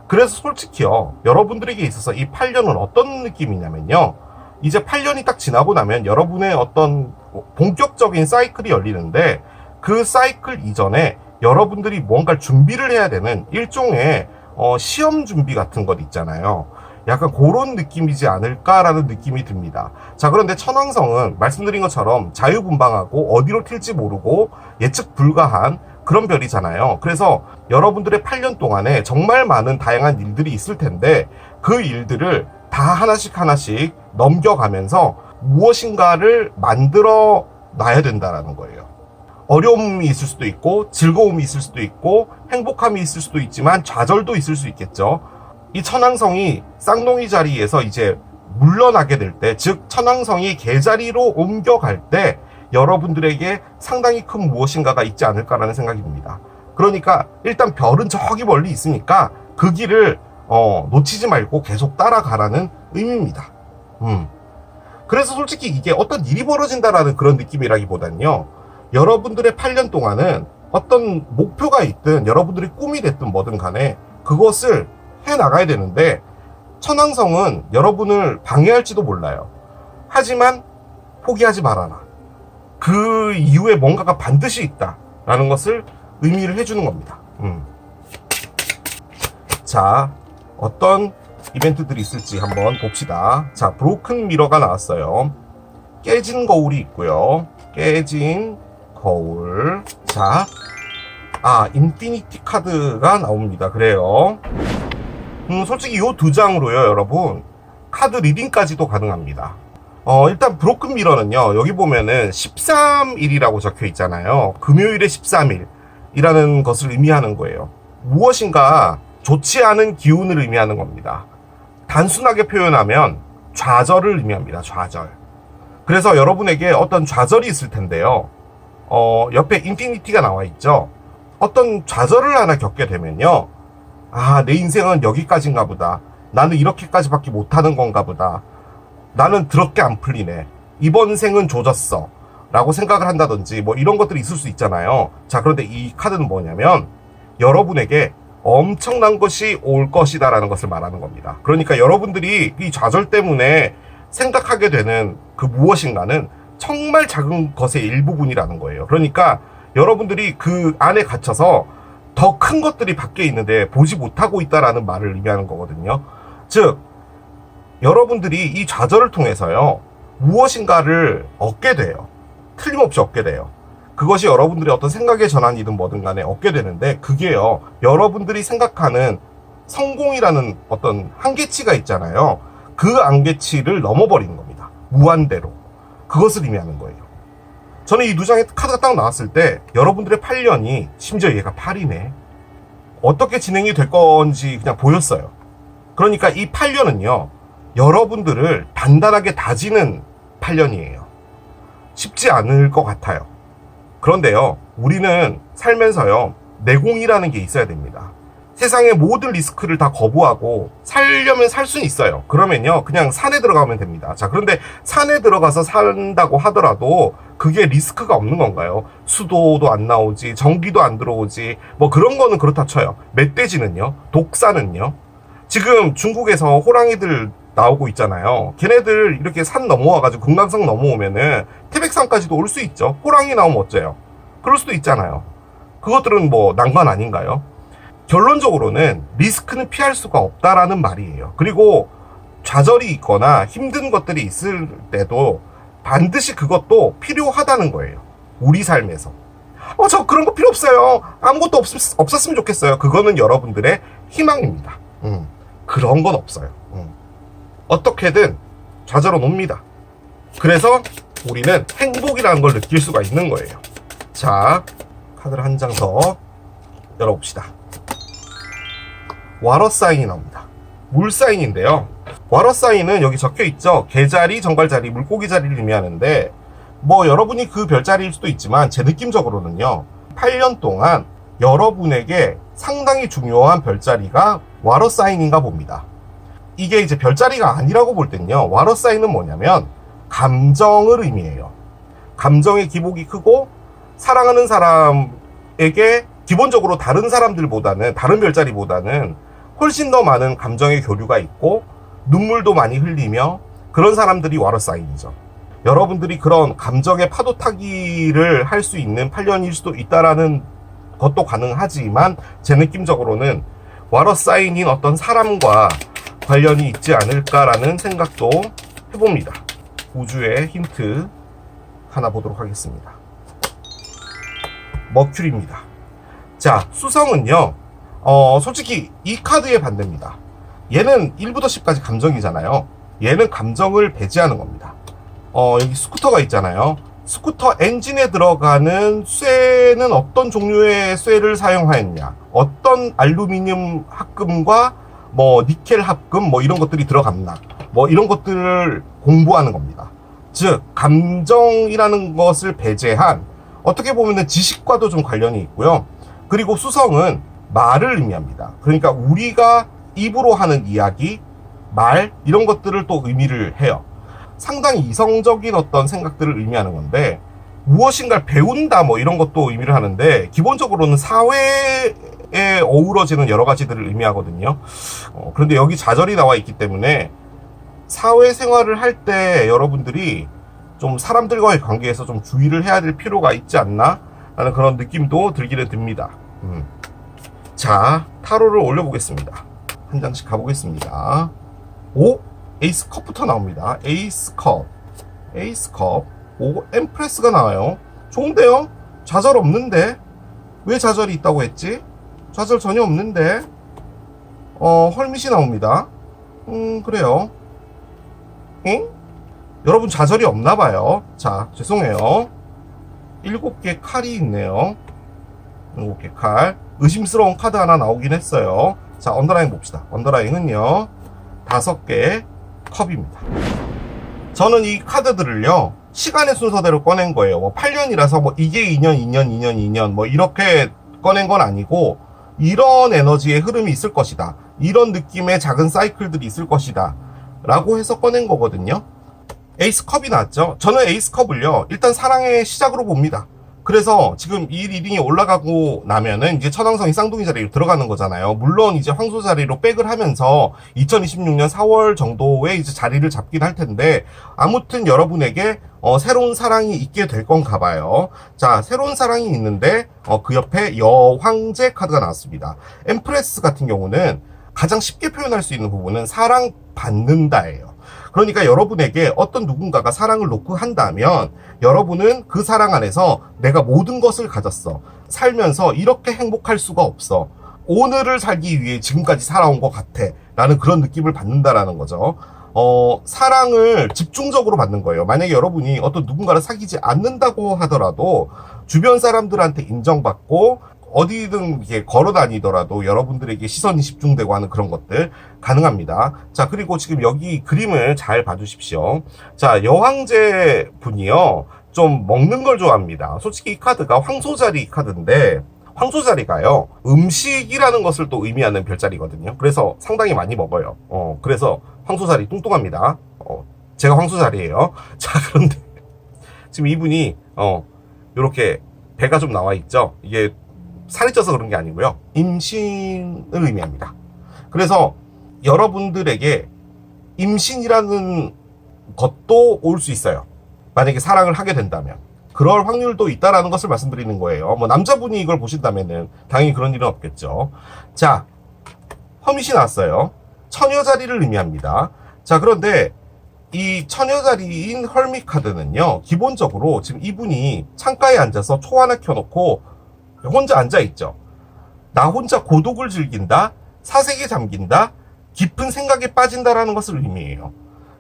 A: 그래서 솔직히요, 여러분들에게 있어서 이 8년은 어떤 느낌이냐면요, 이제 8년이 딱 지나고 나면 여러분의 어떤 본격적인 사이클이 열리는데 그 사이클 이전에 여러분들이 뭔가 준비를 해야 되는 일종의 시험 준비 같은 것 있잖아요. 약간 그런 느낌이지 않을까라는 느낌이 듭니다. 자, 그런데 천왕성은 말씀드린 것처럼 자유분방하고 어디로 튈지 모르고 예측 불가한 그런 별이잖아요. 그래서 여러분들의 8년 동안에 정말 많은 다양한 일들이 있을 텐데 그 일들을 다 하나씩 하나씩 넘겨가면서 무엇인가를 만들어 놔야 된다는 거예요. 어려움이 있을 수도 있고 즐거움이 있을 수도 있고 행복함이 있을 수도 있지만 좌절도 있을 수 있겠죠. 이 천왕성이 쌍둥이 자리에서 이제 물러나게 될 때, 즉 천왕성이 개자리로 옮겨갈 때 여러분들에게 상당히 큰 무엇인가가 있지 않을까라는 생각이 듭니다. 그러니까 일단 별은 저기 멀리 있으니까 그 길을 놓치지 말고 계속 따라가라는 의미입니다. 그래서 솔직히 이게 어떤 일이 벌어진다라는 그런 느낌이라기보다는요, 여러분들의 8년 동안은 어떤 목표가 있든 여러분들의 꿈이 됐든 뭐든 간에 그것을 해나가야 되는데 천왕성은 여러분을 방해할지도 몰라요. 하지만 포기하지 말아라. 그 이후에 뭔가가 반드시 있다라는 것을 의미를 해주는 겁니다. 자, 어떤 이벤트들이 있을지 한번 봅시다. 자, 브로큰 미러가 나왔어요. 깨진 거울이 있고요. 깨진 거울. 자, 인피니티 카드가 나옵니다. 그래요. 솔직히 이 두 장으로요, 여러분, 카드 리딩까지도 가능합니다. 일단 브로큰 미러는요, 여기 보면은 13일이라고 적혀 있잖아요. 금요일에 13일이라는 것을 의미하는 거예요. 무엇인가 좋지 않은 기운을 의미하는 겁니다. 단순하게 표현하면 좌절을 의미합니다. 좌절. 그래서 여러분에게 어떤 좌절이 있을 텐데요. 옆에 인피니티가 나와 있죠. 어떤 좌절을 하나 겪게 되면요. 아, 내 인생은 여기까지인가 보다. 나는 이렇게까지밖에 못하는 건가 보다. 나는 더럽게 안 풀리네. 이번 생은 조졌어. 라고 생각을 한다든지 뭐 이런 것들이 있을 수 있잖아요. 자, 그런데 이 카드는 뭐냐면 여러분에게 엄청난 것이 올 것이다 라는 것을 말하는 겁니다. 그러니까 여러분들이 이 좌절 때문에 생각하게 되는 그 무엇인가는 정말 작은 것의 일부분이라는 거예요. 그러니까 여러분들이 그 안에 갇혀서 더 큰 것들이 밖에 있는데 보지 못하고 있다라는 말을 의미하는 거거든요. 즉, 여러분들이 이 좌절을 통해서요, 무엇인가를 얻게 돼요. 틀림없이 얻게 돼요. 그것이 여러분들의 어떤 생각의 전환이든 뭐든 간에 얻게 되는데, 그게요, 여러분들이 생각하는 성공이라는 어떤 한계치가 있잖아요. 그 한계치를 넘어버리는 겁니다. 무한대로. 그것을 의미하는 거예요. 저는 이 두 장의 카드가 딱 나왔을 때 여러분들의 8년이, 심지어 얘가 8이네, 어떻게 진행이 될 건지 그냥 보였어요. 그러니까 이 8년은요, 여러분들을 단단하게 다지는 8년이에요. 쉽지 않을 것 같아요. 그런데요, 우리는 살면서요, 내공이라는 게 있어야 됩니다. 세상의 모든 리스크를 다 거부하고 살려면 살 수는 있어요. 그러면요, 그냥 산에 들어가면 됩니다. 자, 그런데 산에 들어가서 산다고 하더라도 그게 리스크가 없는 건가요? 수도도 안 나오지, 전기도 안 들어오지, 뭐 그런 거는 그렇다 쳐요. 멧돼지는요? 독사는요? 지금 중국에서 호랑이들 나오고 있잖아요. 걔네들 이렇게 산 넘어와가지고 금강산 넘어오면은 태백산까지도 올 수 있죠. 호랑이 나오면 어째요? 그럴 수도 있잖아요. 그것들은 뭐 난관 아닌가요? 결론적으로는 리스크는 피할 수가 없다라는 말이에요. 그리고 좌절이 있거나 힘든 것들이 있을 때도 반드시 그것도 필요하다는 거예요. 우리 삶에서. 저 그런 거 필요 없어요. 아무것도 없었으면 좋겠어요. 그거는 여러분들의 희망입니다. 그런 건 없어요. 어떻게든 좌절은 옵니다. 그래서 우리는 행복이라는 걸 느낄 수가 있는 거예요. 자, 카드를 한 장 더 열어봅시다. 와러사인이 나옵니다. 물사인인데요. 와러사인은 여기 적혀있죠. 개자리, 정갈자리, 물고기자리를 의미하는데, 뭐 여러분이 그 별자리일 수도 있지만 제 느낌적으로는요, 8년 동안 여러분에게 상당히 중요한 별자리가 와러사인인가 봅니다. 이게 이제 별자리가 아니라고 볼 땐요, 와러사인은 뭐냐면 감정을 의미해요. 감정의 기복이 크고 사랑하는 사람에게 기본적으로 다른 사람들보다는, 다른 별자리보다는 훨씬 더 많은 감정의 교류가 있고 눈물도 많이 흘리며 그런 사람들이 와러사인이죠. 여러분들이 그런 감정의 파도 타기를 할 수 있는 8년일 수도 있다라는 것도 가능하지만 제 느낌적으로는 와러사인인 어떤 사람과 관련이 있지 않을까라는 생각도 해봅니다. 우주의 힌트 하나 보도록 하겠습니다. 머큐리입니다. 자, 수성은요, 솔직히 이 카드의 반대입니다. 얘는 1부터 10까지 감정이잖아요. 얘는 감정을 배제하는 겁니다. 여기 스쿠터가 있잖아요. 스쿠터 엔진에 들어가는 쇠는 어떤 종류의 쇠를 사용하였냐, 어떤 알루미늄 합금과 뭐 니켈 합금 뭐 이런 것들이 들어갔나, 뭐 이런 것들을 공부하는 겁니다. 즉, 감정이라는 것을 배제한, 어떻게 보면은 지식과도 좀 관련이 있고요. 그리고 수성은 말을 의미합니다. 그러니까 우리가 입으로 하는 이야기, 말, 이런 것들을 또 의미를 해요. 상당히 이성적인 어떤 생각들을 의미하는 건데, 무엇인가를 배운다 뭐 이런 것도 의미를 하는데, 기본적으로는 사회에 어우러지는 여러 가지들을 의미하거든요. 그런데 여기 좌절이 나와 있기 때문에 사회생활을 할 때 여러분들이 좀 사람들과의 관계에서 좀 주의를 해야 될 필요가 있지 않나 라는 그런 느낌도 들기는 듭니다. 자, 타로를 올려보겠습니다. 한 장씩 가보겠습니다. 오, 에이스 컵부터 나옵니다. 에이스 컵, 오, 엠프레스가 나와요. 좋은데요? 좌절 없는데? 왜 좌절이 있다고 했지? 좌절 전혀 없는데? 헐밋이 나옵니다. 그래요. 응? 여러분 좌절이 없나봐요. 자, 죄송해요. 7개 칼이 있네요. 7개 칼. 의심스러운 카드 하나 나오긴 했어요. 자, 언더라인 봅시다. 언더라인은요, 5개 컵입니다. 저는 이 카드들을요, 시간의 순서대로 꺼낸 거예요. 뭐 8년이라서 뭐 이게 2년, 2년, 2년, 2년 뭐 이렇게 꺼낸 건 아니고 이런 에너지의 흐름이 있을 것이다. 이런 느낌의 작은 사이클들이 있을 것이다. 라고 해서 꺼낸 거거든요. 에이스 컵이 나왔죠. 저는 에이스 컵을요, 일단 사랑의 시작으로 봅니다. 그래서 지금 이 리딩이 올라가고 나면은 이제 천왕성이 쌍둥이 자리로 들어가는 거잖아요. 물론 이제 황소 자리로 백을 하면서 2026년 4월 정도에 이제 자리를 잡긴 할 텐데, 아무튼 여러분에게 새로운 사랑이 있게 될 건가 봐요. 자, 새로운 사랑이 있는데 그 옆에 여황제 카드가 나왔습니다. 엠프레스 같은 경우는 가장 쉽게 표현할 수 있는 부분은 사랑받는다예요. 그러니까 여러분에게 어떤 누군가가 사랑을 놓고 한다면 여러분은 그 사랑 안에서 내가 모든 것을 가졌어. 살면서 이렇게 행복할 수가 없어. 오늘을 살기 위해 지금까지 살아온 것 같아. 라는 그런 느낌을 받는다라는 거죠. 사랑을 집중적으로 받는 거예요. 만약에 여러분이 어떤 누군가를 사귀지 않는다고 하더라도 주변 사람들한테 인정받고 어디든 이렇게 걸어 다니더라도 여러분들에게 시선이 집중되고 하는 그런 것들 가능합니다. 자, 그리고 지금 여기 그림을 잘 봐주십시오. 자, 여황제 분이요, 좀 먹는 걸 좋아합니다. 솔직히 이 카드가 황소자리 카드인데, 황소자리가요, 음식이라는 것을 또 의미하는 별자리거든요. 그래서 상당히 많이 먹어요. 그래서 황소자리 뚱뚱합니다. 제가 황소자리예요. 자, 그런데 지금 이분이 요렇게 배가 좀 나와 있죠. 이게 살이 쪄서 그런 게 아니고요, 임신을 의미합니다. 그래서 여러분들에게 임신이라는 것도 올 수 있어요. 만약에 사랑을 하게 된다면 그럴 확률도 있다라는 것을 말씀드리는 거예요. 뭐 남자분이 이걸 보신다면은 당연히 그런 일은 없겠죠. 자, 허밋이 나왔어요. 처녀자리를 의미합니다. 자, 그런데 이 처녀자리인 헐밋 카드는요, 기본적으로 지금 이분이 창가에 앉아서 초 하나 켜놓고 혼자 앉아있죠. 나 혼자 고독을 즐긴다, 사색에 잠긴다, 깊은 생각에 빠진다라는 것을 의미해요.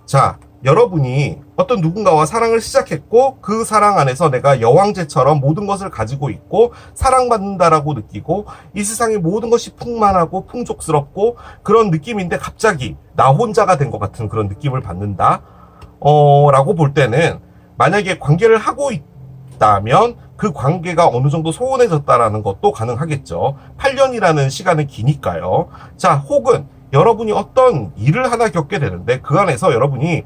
A: 자, 여러분이 어떤 누군가와 사랑을 시작했고 그 사랑 안에서 내가 여왕제처럼 모든 것을 가지고 있고 사랑받는다라고 느끼고 이 세상의 모든 것이 풍만하고 풍족스럽고 그런 느낌인데 갑자기 나 혼자가 된 것 같은 그런 느낌을 받는다 라고 볼 때는, 만약에 관계를 하고 있다면 그 관계가 어느 정도 소원해졌다라는 것도 가능하겠죠. 8년이라는 시간은 기니까요. 자, 혹은 여러분이 어떤 일을 하나 겪게 되는데 그 안에서 여러분이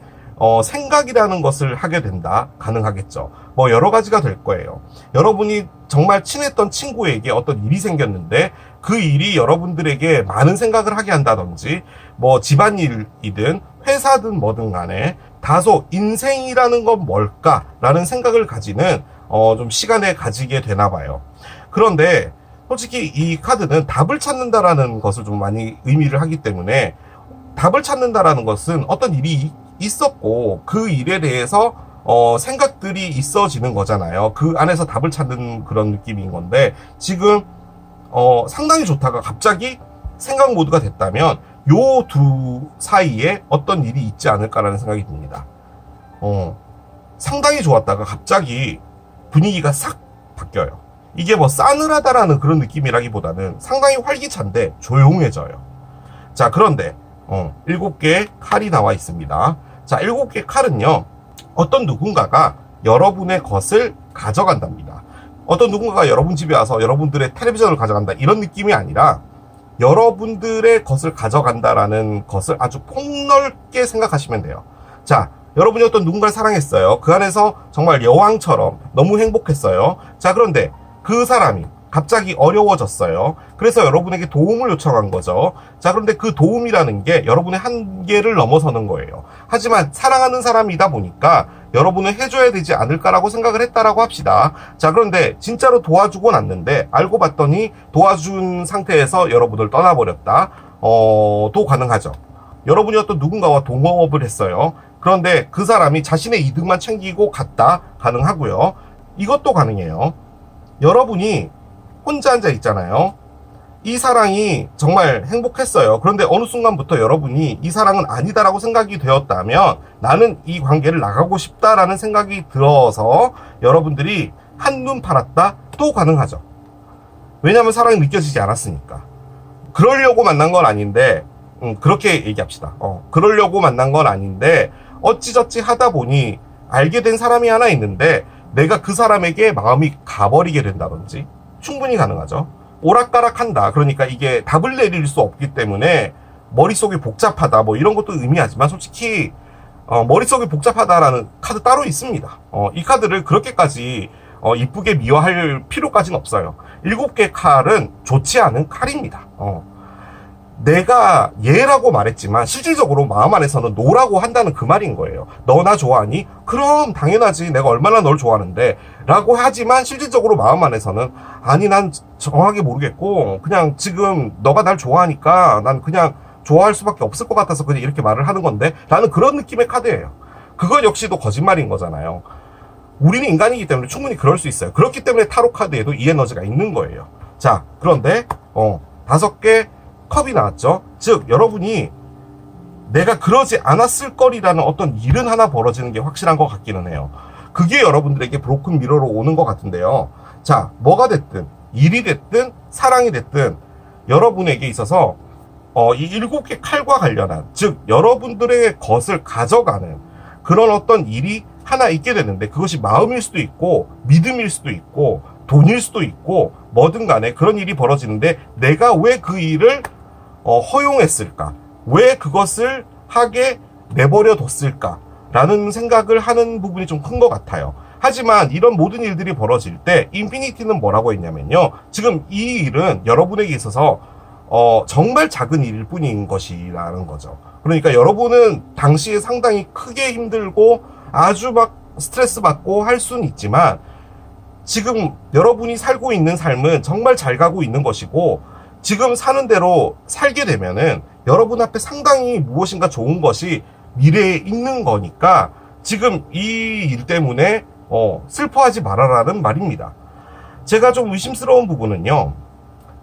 A: 생각이라는 것을 하게 된다. 가능하겠죠. 뭐 여러 가지가 될 거예요. 여러분이 정말 친했던 친구에게 어떤 일이 생겼는데 그 일이 여러분들에게 많은 생각을 하게 한다든지, 뭐 집안일이든 회사든 뭐든 간에 다소 인생이라는 건 뭘까라는 생각을 가지는 좀 시간에 가지게 되나 봐요. 그런데 솔직히 이 카드는 답을 찾는다라는 것을 좀 많이 의미를 하기 때문에, 답을 찾는다라는 것은 어떤 일이 있었고 그 일에 대해서 생각들이 있어지는 거잖아요. 그 안에서 답을 찾는 그런 느낌인 건데, 지금 상당히 좋다가 갑자기 생각 모드가 됐다면 요 두 사이에 어떤 일이 있지 않을까라는 생각이 듭니다. 상당히 좋았다가 갑자기 분위기가 싹 바뀌어요. 이게 뭐 싸늘하다라는 그런 느낌이라기보다는 상당히 활기찬데 조용해져요. 자, 그런데 7개의 칼이 나와 있습니다. 자, 7개의 칼은요, 어떤 누군가가 여러분의 것을 가져간답니다. 어떤 누군가가 여러분 집에 와서 여러분들의 텔레비전을 가져간다, 이런 느낌이 아니라 여러분들의 것을 가져간다라는 것을 아주 폭넓게 생각하시면 돼요. 자, 여러분이 어떤 누군가를 사랑했어요. 그 안에서 정말 여왕처럼 너무 행복했어요. 자, 그런데 그 사람이 갑자기 어려워졌어요. 그래서 여러분에게 도움을 요청한 거죠. 자, 그런데 그 도움이라는 게 여러분의 한계를 넘어서는 거예요. 하지만 사랑하는 사람이다 보니까 여러분은 해줘야 되지 않을까라고 생각을 했다라고 합시다. 자, 그런데 진짜로 도와주고 났는데 알고 봤더니 도와준 상태에서 여러분을 떠나버렸다. 도 가능하죠. 여러분이 어떤 누군가와 동업을 했어요. 그런데 그 사람이 자신의 이득만 챙기고 갔다. 가능하고요. 이것도 가능해요. 여러분이 혼자 앉아 있잖아요. 이 사랑이 정말 행복했어요. 그런데 어느 순간부터 여러분이 이 사랑은 아니다라고 생각이 되었다면 나는 이 관계를 나가고 싶다라는 생각이 들어서 여러분들이 한눈 팔았다. 또 가능하죠. 왜냐하면 사랑이 느껴지지 않았으니까. 그러려고 만난 건 아닌데, 그렇게 얘기합시다. 그러려고 만난 건 아닌데 어찌저찌 하다 보니 알게 된 사람이 하나 있는데 내가 그 사람에게 마음이 가버리게 된다든지 충분히 가능하죠. 오락가락한다. 그러니까 이게 답을 내릴 수 없기 때문에 머릿속이 복잡하다 뭐 이런 것도 의미하지만 솔직히 머릿속이 복잡하다라는 카드 따로 있습니다. 이 카드를 그렇게까지 이쁘게 미화할 필요까지는 없어요. 7개 칼은 좋지 않은 칼입니다. 내가 얘라고 말했지만 실질적으로 마음 안에서는 노라고 한다는 그 말인 거예요. 너 나 좋아하니? 그럼 당연하지. 내가 얼마나 널 좋아하는데 라고 하지만 실질적으로 마음 안에서는 아니 난 정확하게 모르겠고 그냥 지금 너가 날 좋아하니까 난 그냥 좋아할 수밖에 없을 것 같아서 그냥 이렇게 말을 하는 건데 라는 그런 느낌의 카드예요. 그것 역시도 거짓말인 거잖아요. 우리는 인간이기 때문에 충분히 그럴 수 있어요. 그렇기 때문에 타로 카드에도 이 에너지가 있는 거예요. 자, 그런데 5개 컵이 나왔죠. 즉 여러분이 내가 그러지 않았을 거리라는 어떤 일은 하나 벌어지는 게 확실한 것 같기는 해요. 그게 여러분들에게 브로큰 미러로 오는 것 같은데요. 자, 뭐가 됐든 일이 됐든 사랑이 됐든 여러분에게 있어서 이 7개 칼과 관련한, 즉 여러분들의 것을 가져가는 그런 어떤 일이 하나 있게 되는데 그것이 마음일 수도 있고 믿음일 수도 있고 돈일 수도 있고 뭐든 간에 그런 일이 벌어지는데 내가 왜 그 일을 허용했을까? 왜 그것을 하게 내버려 뒀을까? 라는 생각을 하는 부분이 좀 큰 것 같아요. 하지만 이런 모든 일들이 벌어질 때 인피니티는 뭐라고 했냐면요. 지금 이 일은 여러분에게 있어서 정말 작은 일일 뿐인 것이라는 거죠. 그러니까 여러분은 당시에 상당히 크게 힘들고 아주 막 스트레스 받고 할 수는 있지만 지금 여러분이 살고 있는 삶은 정말 잘 가고 있는 것이고 지금 사는 대로 살게 되면은 여러분 앞에 상당히 무엇인가 좋은 것이 미래에 있는 거니까 지금 이 일 때문에 슬퍼하지 말아라는 말입니다. 제가 좀 의심스러운 부분은요.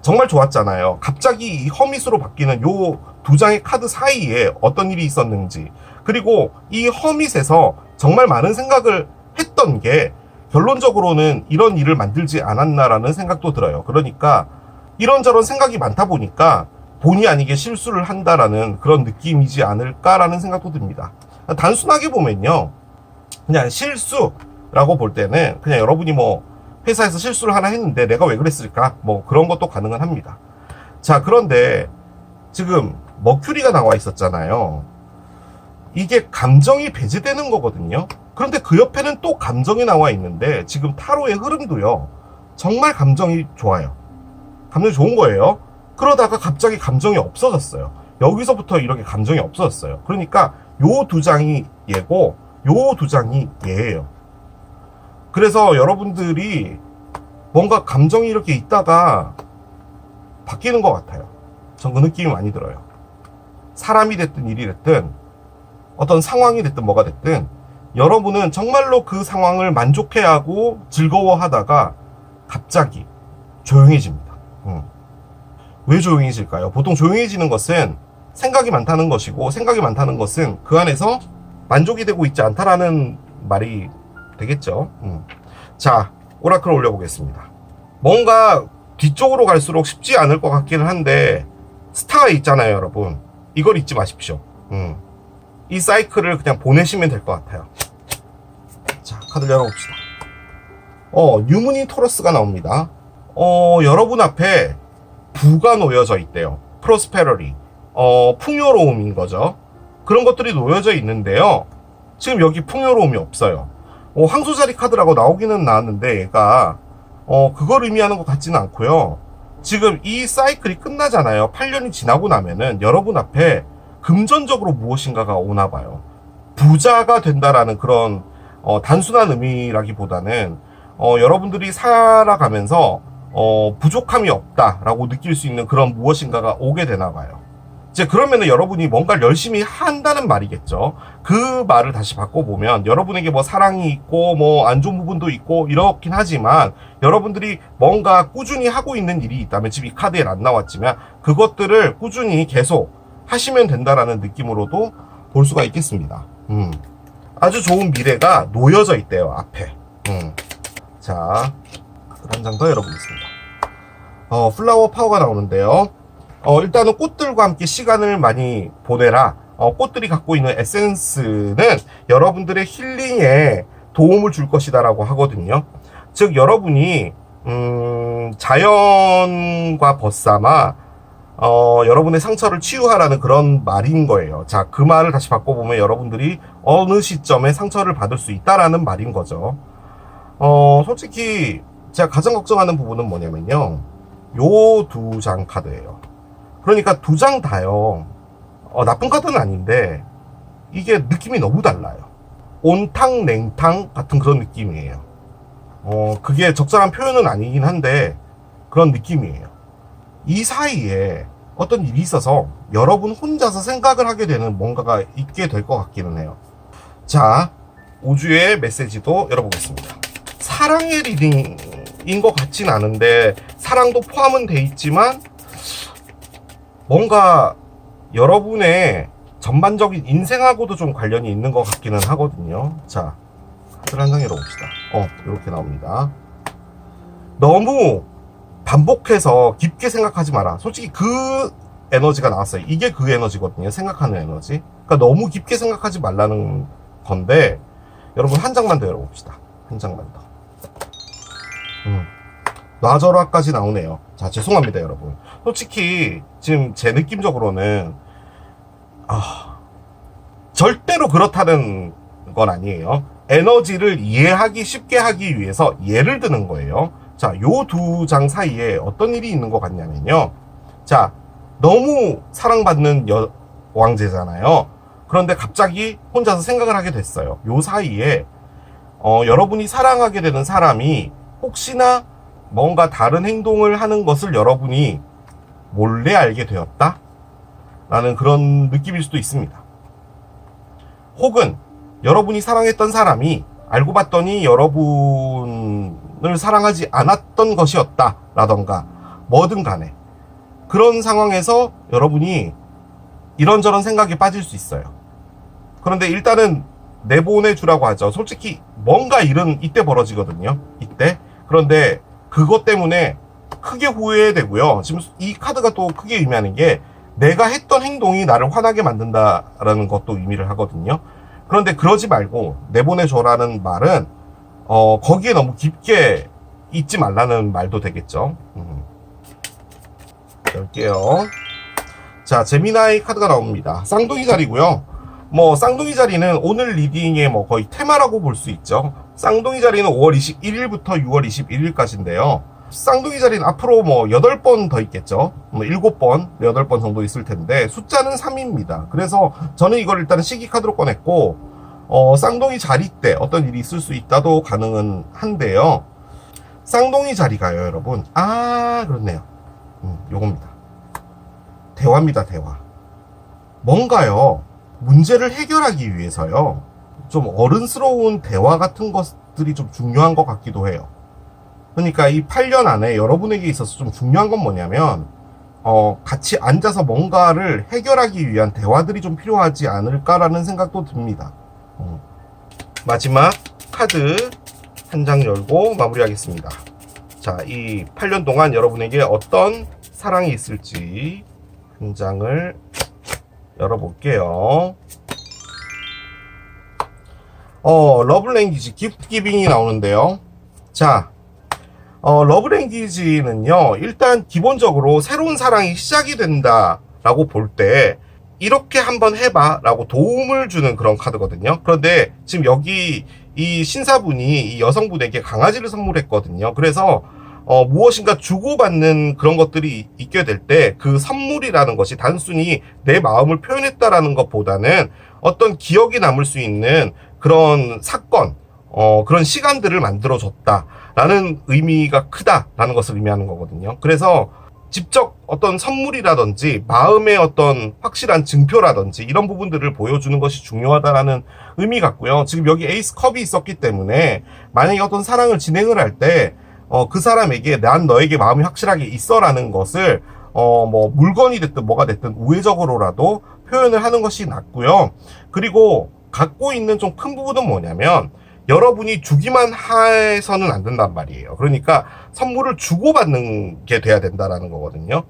A: 정말 좋았잖아요. 갑자기 이 허밋으로 바뀌는 요 2장의 카드 사이에 어떤 일이 있었는지 그리고 이 허밋에서 정말 많은 생각을 했던 게 결론적으로는 이런 일을 만들지 않았나라는 생각도 들어요. 그러니까 이런저런 생각이 많다 보니까 본의 아니게 실수를 한다라는 그런 느낌이지 않을까라는 생각도 듭니다. 단순하게 보면요. 그냥 실수라고 볼 때는 그냥 여러분이 뭐 회사에서 실수를 하나 했는데 내가 왜 그랬을까? 뭐 그런 것도 가능은 합니다. 자, 그런데 지금 머큐리가 나와 있었잖아요. 이게 감정이 배제되는 거거든요. 그런데 그 옆에는 또 감정이 나와 있는데 지금 타로의 흐름도요. 정말 감정이 좋아요. 감정이 좋은 거예요. 그러다가 갑자기 감정이 없어졌어요. 여기서부터 이렇게 감정이 없어졌어요. 그러니까 요 2장이 얘고 요 2장이 얘예요. 그래서 여러분들이 뭔가 감정이 이렇게 있다가 바뀌는 것 같아요. 전 그 느낌이 많이 들어요. 사람이 됐든 일이 됐든 어떤 상황이 됐든 뭐가 됐든 여러분은 정말로 그 상황을 만족해하고 즐거워하다가 갑자기 조용해집니다. 왜 조용해질까요? 보통 조용해지는 것은 생각이 많다는 것이고 생각이 많다는 것은 그 안에서 만족이 되고 있지 않다라는 말이 되겠죠. 자, 오라클 올려보겠습니다. 뭔가 뒤쪽으로 갈수록 쉽지 않을 것 같기는 한데 스타가 있잖아요, 여러분. 이걸 잊지 마십시오. 이 사이클을 그냥 보내시면 될 것 같아요. 자, 카드 열어봅시다. 뉴무니 토러스가 나옵니다. 여러분 앞에 부가 놓여져 있대요. 프로스페러리, 풍요로움인 거죠. 그런 것들이 놓여져 있는데요. 지금 여기 풍요로움이 없어요. 황소자리 카드라고 나오기는 나왔는데 얘가 그걸 의미하는 것 같지는 않고요. 지금 이 사이클이 끝나잖아요. 8년이 지나고 나면은 여러분 앞에 금전적으로 무엇인가가 오나 봐요. 부자가 된다라는 그런 단순한 의미라기보다는 여러분들이 살아가면서 부족함이 없다라고 느낄 수 있는 그런 무엇인가가 오게 되나 봐요. 이제 그러면은 여러분이 뭔가를 열심히 한다는 말이겠죠. 그 말을 다시 바꿔보면 여러분에게 뭐 사랑이 있고 뭐 안 좋은 부분도 있고 이렇긴 하지만 여러분들이 뭔가 꾸준히 하고 있는 일이 있다면 지금 이 카드에 안 나왔지만 그것들을 꾸준히 계속 하시면 된다라는 느낌으로도 볼 수가 있겠습니다. 아주 좋은 미래가 놓여져 있대요, 앞에. 자, 한 장 더 열어보겠습니다. 플라워 파워가 나오는데요. 일단은 꽃들과 함께 시간을 많이 보내라. 꽃들이 갖고 있는 에센스는 여러분들의 힐링에 도움을 줄 것이다라고 하거든요. 즉 여러분이 자연과 벗삼아 여러분의 상처를 치유하라는 그런 말인 거예요. 자, 그 말을 다시 바꿔보면 여러분들이 어느 시점에 상처를 받을 수 있다라는 말인 거죠. 솔직히 제가 가장 걱정하는 부분은 뭐냐면요, 요 두 장 카드예요. 그러니까 두 장 다요, 나쁜 카드는 아닌데 이게 느낌이 너무 달라요. 온탕 냉탕 같은 그런 느낌이에요. 그게 적절한 표현은 아니긴 한데 그런 느낌이에요. 이 사이에 어떤 일이 있어서 여러분 혼자서 생각을 하게 되는 뭔가가 있게 될 것 같기는 해요. 자, 5주의 메시지도 열어보겠습니다. 사랑의 리딩인 것 같진 않은데 사랑도 포함은 돼 있지만 뭔가 여러분의 전반적인 인생하고도 좀 관련이 있는 것 같기는 하거든요. 자, 카드를 한 장 열어봅시다. 이렇게 나옵니다. 너무 반복해서 깊게 생각하지 마라. 솔직히 그 에너지가 나왔어요. 이게 그 에너지거든요. 생각하는 에너지. 그러니까 너무 깊게 생각하지 말라는 건데, 여러분 한 장만 더 열어봅시다. 한 장만 더. 놔줘라까지 나오네요. 자, 죄송합니다 여러분. 솔직히 지금 제 느낌적으로는 절대로 그렇다는 건 아니에요. 에너지를 이해하기 쉽게 하기 위해서 예를 드는 거예요. 자, 요 두 장 사이에 어떤 일이 있는 것 같냐면요. 자, 너무 사랑받는 왕제잖아요. 그런데 갑자기 혼자서 생각을 하게 됐어요. 요 사이에 여러분이 사랑하게 되는 사람이 혹시나 뭔가 다른 행동을 하는 것을 여러분이 몰래 알게 되었다? 라는 그런 느낌일 수도 있습니다. 혹은 여러분이 사랑했던 사람이 알고 봤더니 여러분을 사랑하지 않았던 것이었다 라던가 뭐든 간에 그런 상황에서 여러분이 이런저런 생각에 빠질 수 있어요. 그런데 일단은 내보내주라고 하죠. 솔직히 뭔가 일은 이때 벌어지거든요. 이때. 그런데 그것 때문에 크게 후회되고요. 지금 이 카드가 또 크게 의미하는 게 내가 했던 행동이 나를 화나게 만든다라는 것도 의미를 하거든요. 그런데 그러지 말고 내보내줘라는 말은 거기에 너무 깊게 있지 말라는 말도 되겠죠. 열게요. 자, 제미나이 카드가 나옵니다. 쌍둥이 자리고요. 뭐 쌍둥이 자리는 오늘 리딩의 뭐 거의 테마라고 볼 수 있죠. 쌍둥이 자리는 5월 21일부터 6월 21일까지인데요. 쌍둥이 자리는 앞으로 뭐 8번 더 있겠죠. 뭐 7번, 8번 정도 있을 텐데 숫자는 3입니다. 그래서 저는 이걸 일단은 시기 카드로 꺼냈고 쌍둥이 자리 때 어떤 일이 있을 수 있다도 가능은 한데요. 쌍둥이 자리가요, 여러분. 그렇네요. 요겁니다. 대화입니다, 대화. 뭔가요, 문제를 해결하기 위해서요, 좀 어른스러운 대화 같은 것들이 좀 중요한 것 같기도 해요. 그러니까 이 8년 안에 여러분에게 있어서 좀 중요한 건 뭐냐면 같이 앉아서 뭔가를 해결하기 위한 대화들이 좀 필요하지 않을까라는 생각도 듭니다. 마지막 카드 한 장 열고 마무리하겠습니다. 자, 이 8년 동안 여러분에게 어떤 사랑이 있을지 한 장을 열어볼게요. 러브랭귀지 기프트 기빙이 나오는데요. 자, 러브랭귀지는요, 일단 기본적으로 새로운 사랑이 시작이 된다라고 볼 때 이렇게 한번 해봐 라고 도움을 주는 그런 카드거든요. 그런데 지금 여기 이 신사분이 이 여성분에게 강아지를 선물했거든요. 그래서 무엇인가 주고받는 그런 것들이 있게 될 때 그 선물이라는 것이 단순히 내 마음을 표현했다라는 것보다는 어떤 기억이 남을 수 있는 그런 사건, 그런 시간들을 만들어줬다라는 의미가 크다라는 것을 의미하는 거거든요. 그래서 직접 어떤 선물이라든지 마음의 어떤 확실한 증표라든지 이런 부분들을 보여주는 것이 중요하다라는 의미 같고요. 지금 여기 에이스 컵이 있었기 때문에 만약에 어떤 사랑을 진행을 할 때 그 사람에게 난 너에게 마음이 확실하게 있어라는 것을 뭐 물건이 됐든 뭐가 됐든 우회적으로라도 표현을 하는 것이 낫고요. 그리고 갖고 있는 좀 큰 부분은 뭐냐면 여러분이 주기만 해서는 안 된단 말이에요. 그러니까 선물을 주고받는 게 돼야 된다라는 거거든요.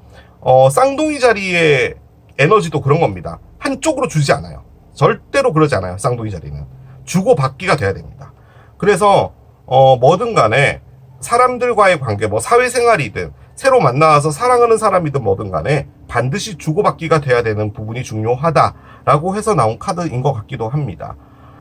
A: 쌍둥이 자리의 에너지도 그런 겁니다. 한쪽으로 주지 않아요. 절대로 그러지 않아요. 쌍둥이 자리는 주고받기가 돼야 됩니다. 그래서 뭐든 간에 사람들과의 관계, 뭐 사회생활이든 새로 만나서 사랑하는 사람이든 뭐든 간에 반드시 주고받기가 돼야 되는 부분이 중요하다라고 해서 나온 카드인 것 같기도 합니다.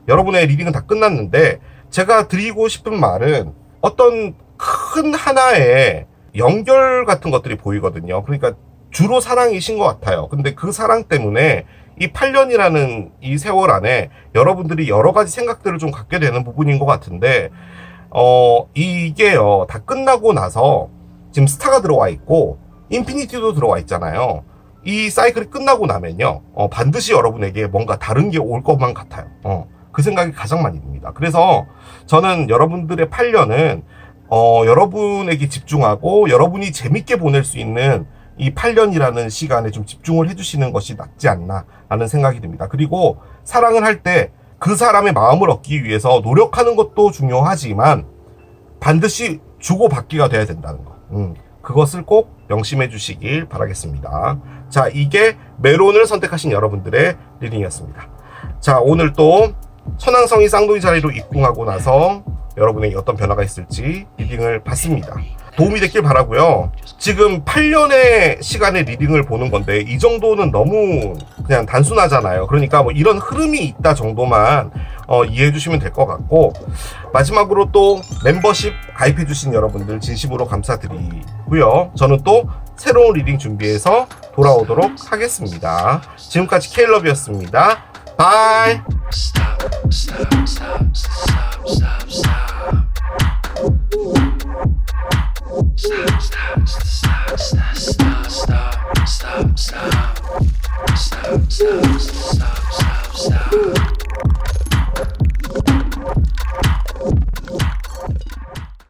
A: 여러분의 리딩은 다 끝났는데 제가 드리고 싶은 말은 어떤 큰 하나의 연결 같은 것들이 보이거든요. 그러니까 주로 사랑이신 것 같아요. 근데 그 사랑 때문에 이 8년이라는 이 세월 안에 여러분들이 여러 가지 생각들을 좀 갖게 되는 부분인 것 같은데, 이게요, 다 끝나고 나서 지금 스타가 들어와 있고, 인피니티도 들어와 있잖아요. 이 사이클이 끝나고 나면요, 반드시 여러분에게 뭔가 다른 게 올 것만 같아요. 그 생각이 가장 많이 듭니다. 그래서 저는 여러분들의 8년은, 여러분에게 집중하고 여러분이 재밌게 보낼 수 있는 이 8년이라는 시간에 좀 집중을 해주시는 것이 낫지 않나 하는 생각이 듭니다. 그리고 사랑을 할 때 그 사람의 마음을 얻기 위해서 노력하는 것도 중요하지만 반드시 주고받기가 돼야 된다는 거. 그것을 꼭 명심해 주시길 바라겠습니다. 자, 이게 메론을 선택하신 여러분들의 리딩이었습니다. 자, 오늘 또 천왕성이 쌍둥이 자리로 입궁하고 나서 여러분에게 어떤 변화가 있을지 리딩을 봤습니다. 도움이 됐길 바라고요. 지금 8년의 시간의 리딩을 보는 건데 이 정도는 너무 그냥 단순하잖아요. 그러니까 뭐 이런 흐름이 있다 정도만 이해해 주시면 될 것 같고, 마지막으로 또 멤버십 가입해 주신 여러분들 진심으로 감사드리고요. 저는 또 새로운 리딩 준비해서 돌아오도록 하겠습니다. 지금까지 케일럽이었습니다. 바이. Stop.